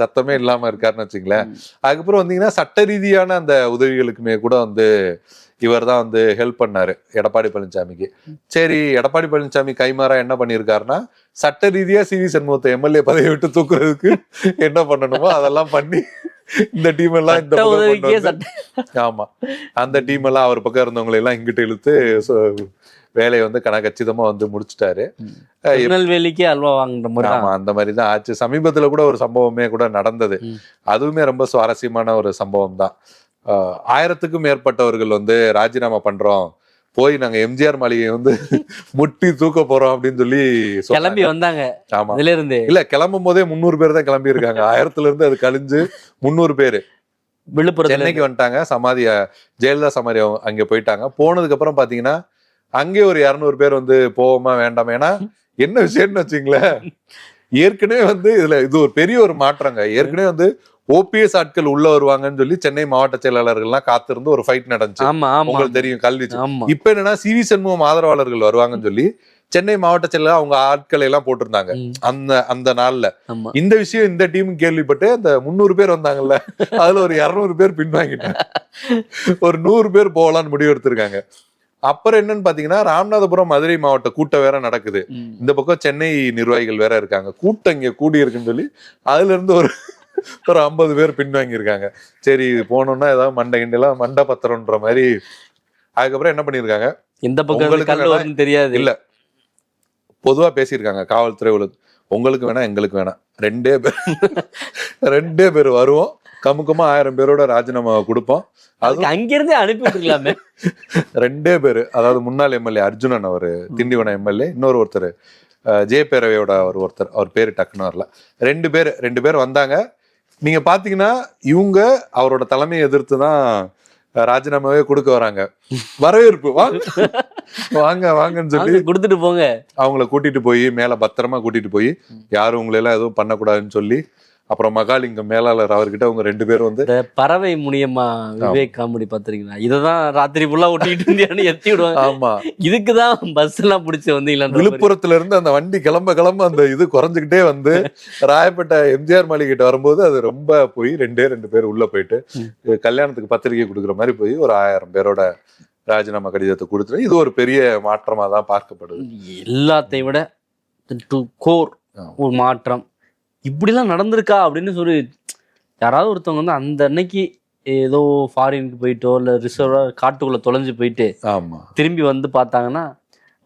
சத்தமே இல்லாம இருக்காருன்னு வச்சுங்களேன். அதுக்கப்புறம் வந்தீங்கன்னா சட்ட ரீதியான அந்த உதவிகளுக்குமே கூட வந்து இவர் தான் வந்து ஹெல்ப் பண்ணாரு எடப்பாடி பழனிசாமிக்கு. சரி, எடப்பாடி பழனிசாமி கைமாறா என்ன பண்ணியிருக்காருன்னா, சட்ட ரீதியா சிவி சண்முகத்தை எம்எல்ஏ பதவியை விட்டு தூக்குறதுக்கு என்ன பண்ணணுமோ அதெல்லாம் பண்ணி இந்த டீம் எல்லாம் இந்த ஆமா அந்த டீம் எல்லாம் அவர் பக்கம் இருந்தவங்களை எல்லாம் இங்கிட்டு இழுத்து வேலையை வந்து கச்சிதமா வந்து முடிச்சுட்டாரு. திருநெல்வேலிக்கே அல்வா வாங்குற மாதிரி. ஆமா, அந்த மாதிரிதான் ஆச்சு. சமீபத்துல கூட ஒரு சம்பவமே கூட நடந்தது. அதுவுமே ரொம்ப சுவாரஸ்யமான ஒரு சம்பவம் தான். 1000க்கும் மேற்பட்டவர்கள் வந்து ராஜினாமா பண்றோம், போய் நாங்க எம்ஜிஆர் மாளிகை வந்து முட்டி தூக்க போறோம் அப்படின்னு சொல்லி கிளம்பி வந்தாங்க. ஆமா, இல்ல கிளம்பும் போதே 300 பேர் தான் கிளம்பி இருக்காங்க. 1000ல இருந்து அது கழிஞ்சு 300 பேரு விழுப்புரம் சென்னைக்கு வந்துட்டாங்க. சமாதி ஜெயலலிதா சமாதி அங்க போயிட்டாங்க. போனதுக்கு அப்புறம் பாத்தீங்கன்னா அங்கே ஒரு 200 பேர் வந்து போவோமா வேண்டாம். ஏன்னா என்ன விஷயம்னு வச்சுங்களேன், ஏற்கனவே வந்து இது ஒரு பெரிய ஒரு மாற்றங்க. ஏற்கனவே வந்து ஓபிஎஸ் ஆட்கள் உள்ள வருவாங்கன்னு சொல்லி சென்னை மாவட்ட செயலாளர்கள்லாம் காத்திருந்து ஒரு ஃபைட் நடந்துச்சு. உங்களுக்கு தெரியும், கல்வி. இப்ப என்னன்னா சிவி சண்முகம் ஆதரவாளர்கள் வருவாங்கன்னு சொல்லி சென்னை மாவட்ட செயலாளர் அவங்க ஆட்களை எல்லாம் போட்டிருந்தாங்க அந்த நாள்ல. இந்த விஷயம் இந்த டீம் கேள்விப்பட்டு அந்த 300 பேர் வந்தாங்கல்ல, அதுல ஒரு 200 பேர் பின்வாங்கிட்டாங்க. ஒரு 100 பேர் போகலான்னு முடிவு எடுத்திருக்காங்க. அப்புறம் என்னன்னு பாத்தீங்கன்னா, ராமநாதபுரம் மதுரை மாவட்ட கூட்டம் வேற நடக்குது. இந்த பக்கம் சென்னை நிர்வாகிகள் வேற இருக்காங்க. கூட்டம் இங்க கூடி இருக்குன்னு சொல்லி அதுல இருந்து ஒரு 50 பேர் பின்வாங்கி இருக்காங்க. சரி, போனோம்னா ஏதாவது மண்டை பத்திரம்ன்ற மாதிரி. அதுக்கப்புறம் என்ன பண்ணிருக்காங்க, இந்த பக்கம் தெரியாது இல்ல, பொதுவா பேசியிருக்காங்க காவல்துறை. உங்களுக்கு வேணா எங்களுக்கு வேணாம், ரெண்டே பேர் வருவோம், கமுக்கமா 1000 பேரோட ராஜினாமா கொடுப்போம். அது அங்கிருந்தே அனுப்பிவிட்டுருக்கலாமே. 2 பேரு, அதாவது முன்னாள் எம்எல்ஏ அர்ஜுனன், அவரு திண்டிவனம் எம்எல்ஏ, இன்னொரு ஒருத்தர் ஜெயபேரவையோட ஒருத்தர், அவர் பேரு டக்குன்னு வரல. 2 பேர் வந்தாங்க. நீங்க பாத்தீங்கன்னா இவங்க அவரோட தலைமையை எதிர்த்துதான் ராஜினாமாவே கொடுக்க வராங்க. வரவேற்பு வாங்க வாங்கன்னு சொல்லி கொடுத்துட்டு போங்க. அவங்கள கூட்டிட்டு போய் மேல பத்திரமா கூட்டிட்டு போய் யாரும் உங்களை எல்லாம் எதுவும் பண்ணக்கூடாதுன்னு சொல்லி, அப்புறம் மகாலிங்கம் மேலாளர் அவர்கிட்ட அவங்க 2 பேரும் வந்து பறவை மூலியமா விவேக் காமெடி பாத்திருக்கீங்களா? இததான் ராத்திரி ஃபுல்லா ஒட்டிட்டு இருந்தியான்னு எத்தி விடுவாங்க. ஆமா, இதுக்குதான் பஸ் எல்லாம் பிடிச்சி வந்து விழுப்புரத்துல இருந்து அந்த வண்டி கிளம்ப அந்த இது குறைஞ்சுக்கிட்டே வந்து ராயப்பேட்டை எம்ஜிஆர் மாளிகை கிட்ட வரும்போது அது ரொம்ப போய் 2 பேர் உள்ள போயிட்டு கல்யாணத்துக்கு பத்திரிகை கொடுக்குற மாதிரி போய் ஒரு 1000 பேரோட ராஜினாமா கடிதத்தை கொடுத்துட்டு, இது ஒரு பெரிய மாற்றமா தான் பார்க்கப்படுது. எல்லாத்தையும் விட ஒரு மாற்றம் இப்படிலாம் நடந்திருக்கா அப்படின்னு சொல்லி யாராவது ஒருத்தவங்க வந்து அந்த அன்னைக்கு ஏதோ ஃபாரினுக்கு போயிட்டோ இல்லை ரிசர்வா காட்டுக்குள்ள தொலைஞ்சு போயிட்டு திரும்பி வந்து பார்த்தாங்கன்னா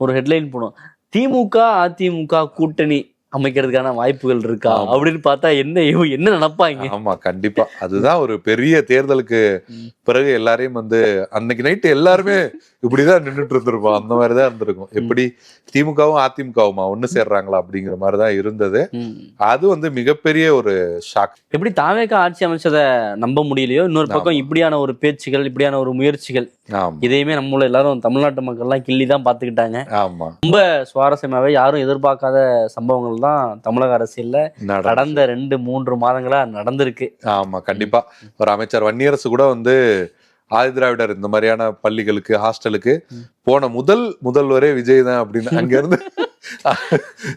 ஒரு ஹெட்லைன் போடும், திமுக அதிமுக கூட்டணி அமைக்கிறதுக்கான வாய்ப்புகள் இருக்கா அப்படின்னு பார்த்தா என்ன நினைப்பாங்க? ஆமா, கண்டிப்பா. அதுதான் ஒரு பெரிய தேர்தலுக்கு பிறகு எல்லாரையும் வந்து அன்னைக்கு நைட்டு எல்லாருமே இப்படிதான் நின்றுட்டு இருந்திருப்போம். அந்த மாதிரிதான் இருந்திருக்கும். எப்படி திமுகவும் அதிமுகவுமா ஒண்ணு சேர்றாங்களா அப்படிங்கிற மாதிரிதான் இருந்தது. அது வந்து மிகப்பெரிய ஒரு ஷாக். எப்படி தாவேகா ஆட்சி அமைச்சதை நம்ப முடியலையோ, இன்னொரு பக்கம் இப்படியான ஒரு பேச்சுகள், இப்படியான ஒரு முயற்சிகள், இதையுமே நம்மள எல்லாரும் தமிழ்நாட்டு மக்கள் எல்லாம் கிள்ளிதான் பாத்துக்கிட்டாங்க. ஆமா, ரொம்ப சுவாரஸ்யமாவே யாரும் எதிர்பார்க்காத சம்பவங்கள் தான் தமிழக அரசியல்ல கடந்த 2-3 மாதங்களா நடந்திருக்கு. ஆமா, கண்டிப்பா. ஒரு அமைச்சர் வன்னியரசு கூட வந்து ஆதிதிராவிடர் இந்த மாதிரியான பள்ளிகளுக்கு ஹாஸ்டலுக்கு போன முதல்வரே விஜய் தான் அப்படின்னு அங்க இருந்து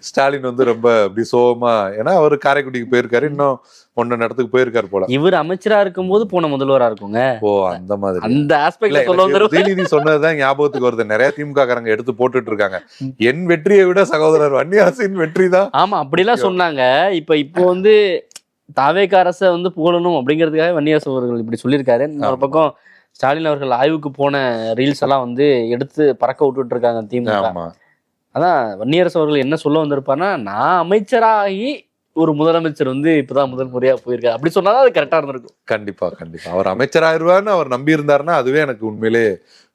ஸ்டாலின் வந்து ரொம்ப அப்படி சோகமா, ஏன்னா அவரு காரைக்குடிக்கு போயிருக்காரு, இன்னும் 1 இடத்துக்கு போயிருக்காரு போல. இவர் அமைச்சரா இருக்கும் போது போன முதல்வரா இருக்குங்க. ஓ, அந்த மாதிரி அந்த ஆஸ்பெக்ட்ல உதயநிதி சொன்னதுதான் ஞாபகத்துக்கு வருது. நிறைய திமுக காரங்க எடுத்து போட்டுட்டு இருக்காங்க, என் வெற்றியை விட சகோதரர் வன்னியரசின் வெற்றி தான். ஆமா, அப்படிலாம் சொன்னாங்க. இப்போ வந்து தாவேகா அரசை வந்து புகழணும் அப்படிங்கிறதுக்காக வன்னியரசு அவர்கள் இப்படி சொல்லியிருக்காரு. ஒரு பக்கம் ஸ்டாலின் அவர்கள் ஆய்வுக்கு போன ரீல்ஸ் எல்லாம் வந்து எடுத்து பறக்க விட்டுட்டு இருக்காங்க திமுக. அதான் வன்னியரசு அவர்கள் என்ன சொல்ல வந்திருப்பாருன்னா, நான் அமைச்சராகி ஒரு முதலமைச்சர் வந்து இப்பதான் முதல் முறையா போயிருக்காரு அப்படி சொன்னாதான் அது கரெக்டா இருந்திருக்கும். கண்டிப்பா கண்டிப்பா. அவர் அமைச்சராயிருவான்னு அவர் நம்பி இருந்தாருன்னா அதுவே எனக்கு உண்மையிலே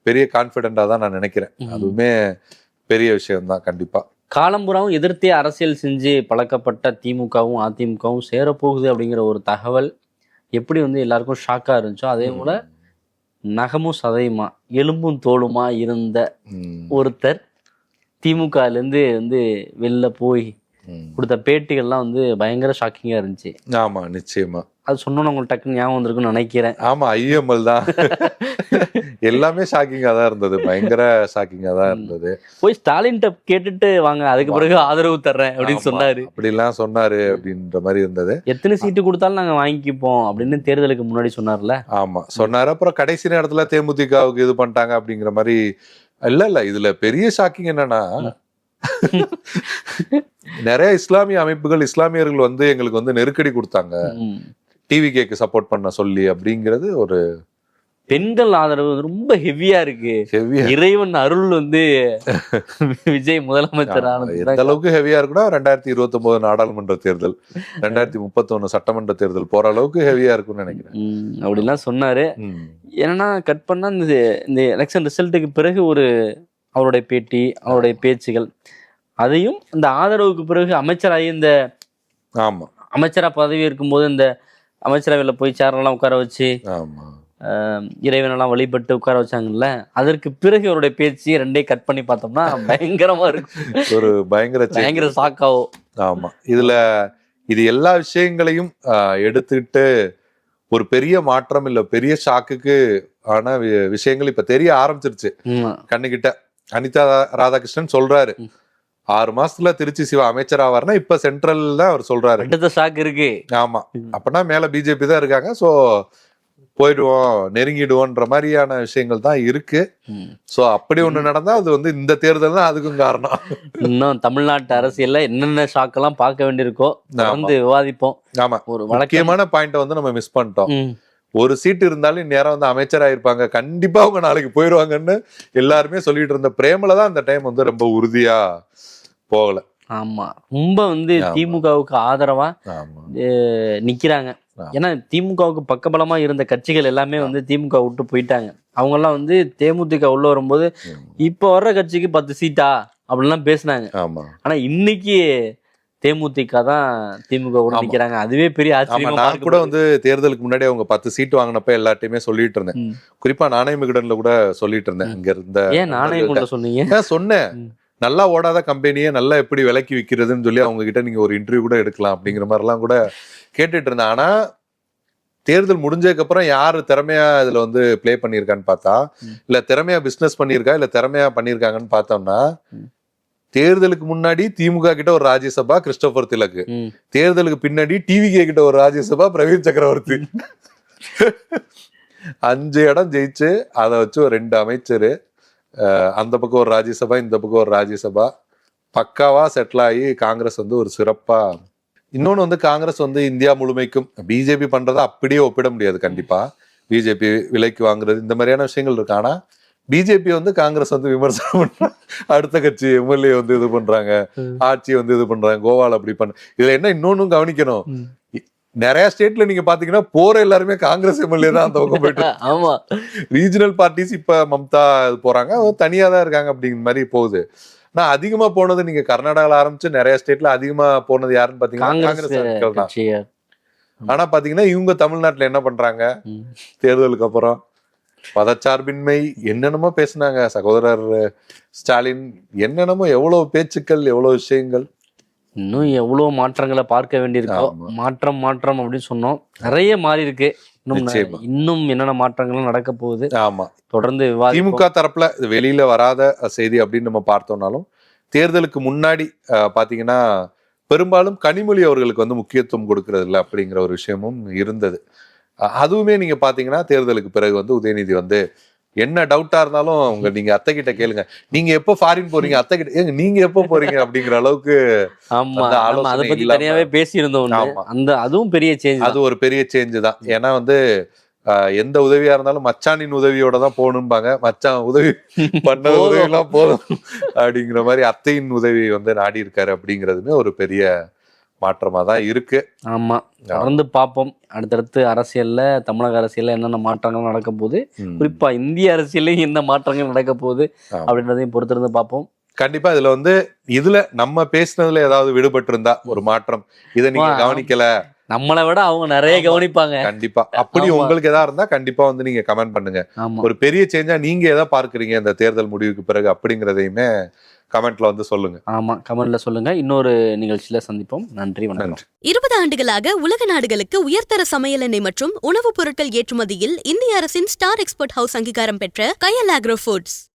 பெரிய கான்பிடென்டா தான் நான் நினைக்கிறேன். அதுவுமே பெரிய விஷயம் தான். கண்டிப்பா காலம்புறாவும் எதிர்த்தே அரசியல் செஞ்சு பழக்கப்பட்ட திமுகவும் அதிமுகவும் சேரப்போகுது அப்படிங்கிற ஒரு தகவல் எப்படி வந்து எல்லாருக்கும் ஷாக்கா இருந்துச்சோ, அதே போல நகமும் சதையுமா எலும்பும் தோளுமா இருந்த ஒருத்தர் திமுகலேருந்து வந்து வெளில போய் கொடுத்த பேட்டிகள்லாம் வந்து பயங்கர ஷாக்கிங்கா இருந்துச்சு. ஆமா, நிச்சயமா. அது சொன்னோன்னு உங்களுக்கு டக்குன்னு ஞாபகம் வந்திருக்குன்னு நினைக்கிறேன். ஆமா, ஐஎம்எல் தான். எல்லாமே ஷாக்கிங்கா தான் இருந்தது, பயங்கர ஷாக்கிங்கா தான் இருந்தது. போய் ஸ்டாலின்ட்ட கேட்டுட்டு வாங்க, அதுக்கு பிறகு ஆதரவு தர்றேன் அப்படின்னு சொன்னாரு. அப்படிலாம் சொன்னாரு அப்படின்ற மாதிரி இருந்தது. எத்தனை சீட்டு கொடுத்தாலும் நாங்க வாங்கிப்போம் அப்படின்னு தேர்தலுக்கு முன்னாடி சொன்னார்ல. ஆமா சொன்னாரு. அப்புறம் கடைசி நேரத்துல தேமுதிகவுக்கு இது பண்ணிட்டாங்க அப்படிங்கிற மாதிரி. இல்ல இதுல பெரிய ஷாக்கிங் என்னன்னா, நிறைய இஸ்லாமிய அமைப்புகள், இஸ்லாமியர்கள் வந்து எங்களுக்கு வந்து நெருக்கடி கொடுத்தாங்க டிவிகேக்கு சப்போர்ட் பண்ண சொல்லி அப்படிங்கிறது. ஒரு பெண்கள் ஆதரவு ரொம்ப ஹெவியா இருக்கு. இறைவன் அருள் வந்து விஜய் முதலமைச்சர் எந்த அளவுக்கு ஹெவியா இருக்குன்னா 2029 நாடாளுமன்ற தேர்தல், 2031 சட்டமன்ற தேர்தல் போற அளவுக்கு ஹெவியா இருக்கும்னு நினைக்கிறேன். அப்படிலாம் சொன்னாரு. ஏன்னா கட் பண்ணா இந்த எலெக்ஷன் ரிசல்ட்டுக்கு பிறகு ஒரு அவருடைய பேட்டி, அவருடைய பேச்சுகள், அதையும் இந்த ஆதரவுக்கு பிறகு அமைச்சராகி இந்த அமைச்சரா பதவி இருக்கும்போது இந்த அமைச்சரவையில் போய் சேரெல்லாம் உட்கார வச்சு இறைவனெல்லாம் வழிபட்டு உட்கார வச்சாங்கல்ல, அதற்கு பிறகு அவருடைய பேச்சு ரெண்டே கட் பண்ணி பார்த்தோம்னா பயங்கரமா இருக்கும். ஒரு பயங்கர சாக்காவோ. ஆமா, இது எல்லா விஷயங்களையும் எடுத்துக்கிட்டு ஒரு பெரிய மாற்றம் இல்ல பெரிய ஷாக்குக்கு ஆன விஷயங்கள் இப்ப தெரிய ஆரம்பிச்சிருச்சு கண்ணுகிட்ட. அனிதா ராதாகிருஷ்ணன் சொல்றாரு 6 மாசத்துல திருச்சி சிவா அமைச்சராவார்னா இப்ப சென்ட்ரல் தான் அவர் சொல்றாரு. அடுத்த ஷாக் இருக்கு. ஆமா, அப்பனா மேல பிஜேபி தான் இருக்காங்க, சோ போயிடுவோம், நெருங்கிடுவோன்ற மாதிரியான விஷயங்கள் தான் இருக்கு. சோ அப்படி ஒண்ணு நடந்தா அது வந்து இந்த தேர்தல் தான் அதுக்கும் காரணம். இன்னும் தமிழ்நாட்டு அரசியல்ல என்னென்ன ஷாக் எல்லாம் பார்க்க வேண்டியிருக்கோ வந்து விவாதிப்போம். ஆமா, ஒரு முக்கியமான பாயிண்ட வந்து நம்ம மிஸ் பண்ணிட்டோம். ஒரு சீட்டு இருந்தாலும் இந்நேரம் வந்து அமைச்சராயிருப்பாங்க, கண்டிப்பா அவங்க நாளைக்கு போயிடுவாங்கன்னு எல்லாருமே சொல்லிட்டு இருந்த பிரேமல தான் அந்த டைம் வந்து ரொம்ப உறுதியா போகல. ஆமா, ரொம்ப வந்து திமுகவுக்கு ஆதரவா நிக்கிறாங்க. ஏன்னா திமுகவுக்கு பக்கபலமா இருந்த கட்சிகள் எல்லாமே வந்து திமுக விட்டு போயிட்டாங்க. அவங்க எல்லாம் வந்து தேமுதிக உள்ள வரும்போது இப்ப வர்ற கட்சிக்கு 10 சீட்டா அப்படின்லாம் பேசினாங்க. ஆனா இன்னைக்கு தேமுதிக தான் திமுக கூட நிக்கிறாங்க. அதுவே பெரிய ஆச்சரியம். நான் கூட வந்து தேர்தலுக்கு முன்னாடி அவங்க 10 சீட்டு வாங்கினப்ப எல்லாத்தையுமே சொல்லிட்டு இருந்தேன். குறிப்பா நாணயமிகடன்ல கூட சொல்லிட்டு இருந்தேன். இங்க இருந்த ஏன் நாணயம் சொன்னீங்க? சொன்னேன், நல்லா ஓடாத கம்பெனியை நல்லா எப்படி விலைக்கு விற்கிறதுன்னு சொல்லி அவங்க கிட்ட நீங்க ஒரு இன்டர்வியூ கூட எடுக்கலாம் அப்படிங்கிற மாதிரிலாம் கூட கேட்டுட்டு இருந்தேன். ஆனா தேர்தல் முடிஞ்சதுக்கு அப்புறம் யாரு திறமையா இதுல வந்து பிளே பண்ணிருக்கான்னு பார்த்தா, இல்ல திறமையா பிசினஸ் பண்ணிருக்கா இல்ல திறமையா பண்ணிருக்காங்கன்னு பார்த்தோம்னா, தேர்தலுக்கு முன்னாடி திமுக கிட்ட ஒரு ராஜ்யசபா கிறிஸ்டோபர் திலக், தேர்தலுக்கு பின்னாடி டிவிகே கிட்ட ஒரு ராஜ்யசபா பிரவீன் சக்கரவர்த்தி. 5 இடம் ஜெயிச்சு அதை வச்சு ஒரு 2 அமைச்சரு, அந்த பக்கம் ஒரு ராஜ்யசபா இந்த பக்கம் ஒரு ராஜ்யசபா, பக்காவா செட்டில் ஆகி காங்கிரஸ் வந்து ஒரு சிறப்பா. இன்னொன்னு வந்து காங்கிரஸ் வந்து இந்தியா முழுமைக்கும் பிஜேபி பண்றதை அப்படியே ஒப்பிட முடியாது. கண்டிப்பா பிஜேபி விலைக்கு வாங்குறது இந்த மாதிரியான விஷயங்கள் இருக்கு. ஆனா பிஜேபி வந்து காங்கிரஸ் வந்து விமர்சனம் பண்ற, அடுத்த கட்சி எம்எல்ஏ வந்து இது பண்றாங்க, ஆட்சி வந்து இது பண்றாங்க, கோவால அப்படி பண்ண. இதுல என்ன இன்னொன்னும் கவனிக்கணும், நிறைய ஸ்டேட்ல நீங்க பாத்தீங்கன்னா போற எல்லாருமே காங்கிரஸ் எம்எல்ஏ தான் அந்த பக்கம் போயிட்டு. ஆமா, ரீஜனல் பார்ட்டிஸ் இப்ப மம்தா போறாங்க, தனியா தான் இருக்காங்க அப்படிங்கிற மாதிரி போகுது. நான் அதிகமா போனது நீங்க கர்நாடகால ஆரம்பிச்சு நிறைய ஸ்டேட்ல அதிகமா போனது யாருன்னு பாத்தீங்கன்னா காங்கிரஸ் தான். ஆனா பாத்தீங்கன்னா இவங்க தமிழ்நாட்டுல என்ன பண்றாங்க, தேர்தலுக்கு அப்புறம் பதச்சார்பின்மை என்னென்னமோ பேசினாங்க சகோதரர் ஸ்டாலின், என்னென்னமோ எவ்வளவு பேச்சுக்கள், எவ்வளவு விஷயங்கள். இன்னும் எவ்வளவு மாற்றங்களை பார்க்க வேண்டியிருக்கோம். மாற்றம் அப்படின்னு சொன்னோம், நிறைய மாறி இருக்கு. இன்னும் என்னென்ன மாற்றங்களும் நடக்க போகுது. ஆமா, தொடர்ந்து திமுக தரப்புல வெளியில வராத செய்தி அப்படின்னு நம்ம பார்த்தோம்னாலும், தேர்தலுக்கு முன்னாடி பாத்தீங்கன்னா பெரும்பாலும் கனிமொழி அவர்களுக்கு வந்து முக்கியத்துவம் கொடுக்கறது இல்லை அப்படிங்கிற ஒரு விஷயமும் இருந்தது. அதுவுமே நீங்க பாத்தீங்கன்னா தேர்தலுக்கு பிறகு வந்து உதயநிதி வந்து என்ன டவுட்டா இருந்தாலும் நீங்க அத்தை கிட்ட கேளுங்க, நீங்க எப்போ ஃபாரின் போறீங்க, அத்தை கிட்ட நீங்க எப்போ போறீங்க அப்படிங்கிற அளவுக்கு தனியாவே பேசியிருந்தோம். அதுவும் பெரிய சேஞ்ச், அது ஒரு பெரிய சேஞ்ச் தான். ஏன்னா வந்து எந்த உதவியா இருந்தாலும் மச்சானின் உதவியோட தான் போகணும்பாங்க, மச்சான் உதவி பண்ண உதவி எல்லாம் போதும் அப்படிங்கிற மாதிரி அத்தையின் உதவி வந்து நாடி இருக்காரு அப்படிங்கிறதுமே ஒரு பெரிய மாற்றமா தான் இருக்கு. ஆமா, தொடர்ந்து பார்ப்போம் அடுத்தடுத்து அரசியல்ல, தமிழக அரசியல்ல என்னென்ன மாற்றங்கள் நடக்க போகுது, குறிப்பா இந்திய அரசியல்லையும் என்ன மாற்றங்கள் நடக்க போகுது அப்படின்றதையும் பொறுத்திருந்து பார்ப்போம். கண்டிப்பா இதுல நம்ம பேசினதுல ஏதாவது விடுபட்டு இருந்தா ஒரு மாற்றம், இதை நீங்க கவனிக்கல, நம்மளை விட அவங்க நிறைய கவனிப்பாங்க கண்டிப்பா. அப்படி உங்களுக்கு ஏதாவது இருந்தா கண்டிப்பா வந்து நீங்க கமெண்ட் பண்ணுங்க. ஒரு பெரிய சேஞ்சா நீங்க எதை பார்க்கறீங்க இந்த தேர்தல் முடிவுக்கு பிறகு அப்படிங்கிறதையுமே கமெண்ட்ல வந்து சொல்லுங்க. ஆமா, கமெண்ட்ல சொல்லுங்க. இன்னொரு நிகழ்ச்சியில சந்திப்போம். நன்றி, வணக்கம். 20 ஆண்டுகளாக உலக நாடுகளுக்கு உயர்தர சமையல் எண்ணெய் மற்றும் உணவுப் பொருட்கள் ஏற்றுமதியில் இந்திய அரசின் ஸ்டார் எக்ஸ்போர்ட் ஹவுஸ் அங்கீகாரம் பெற்ற கயல் ஆக்ரோ ஃபுட்ஸ்.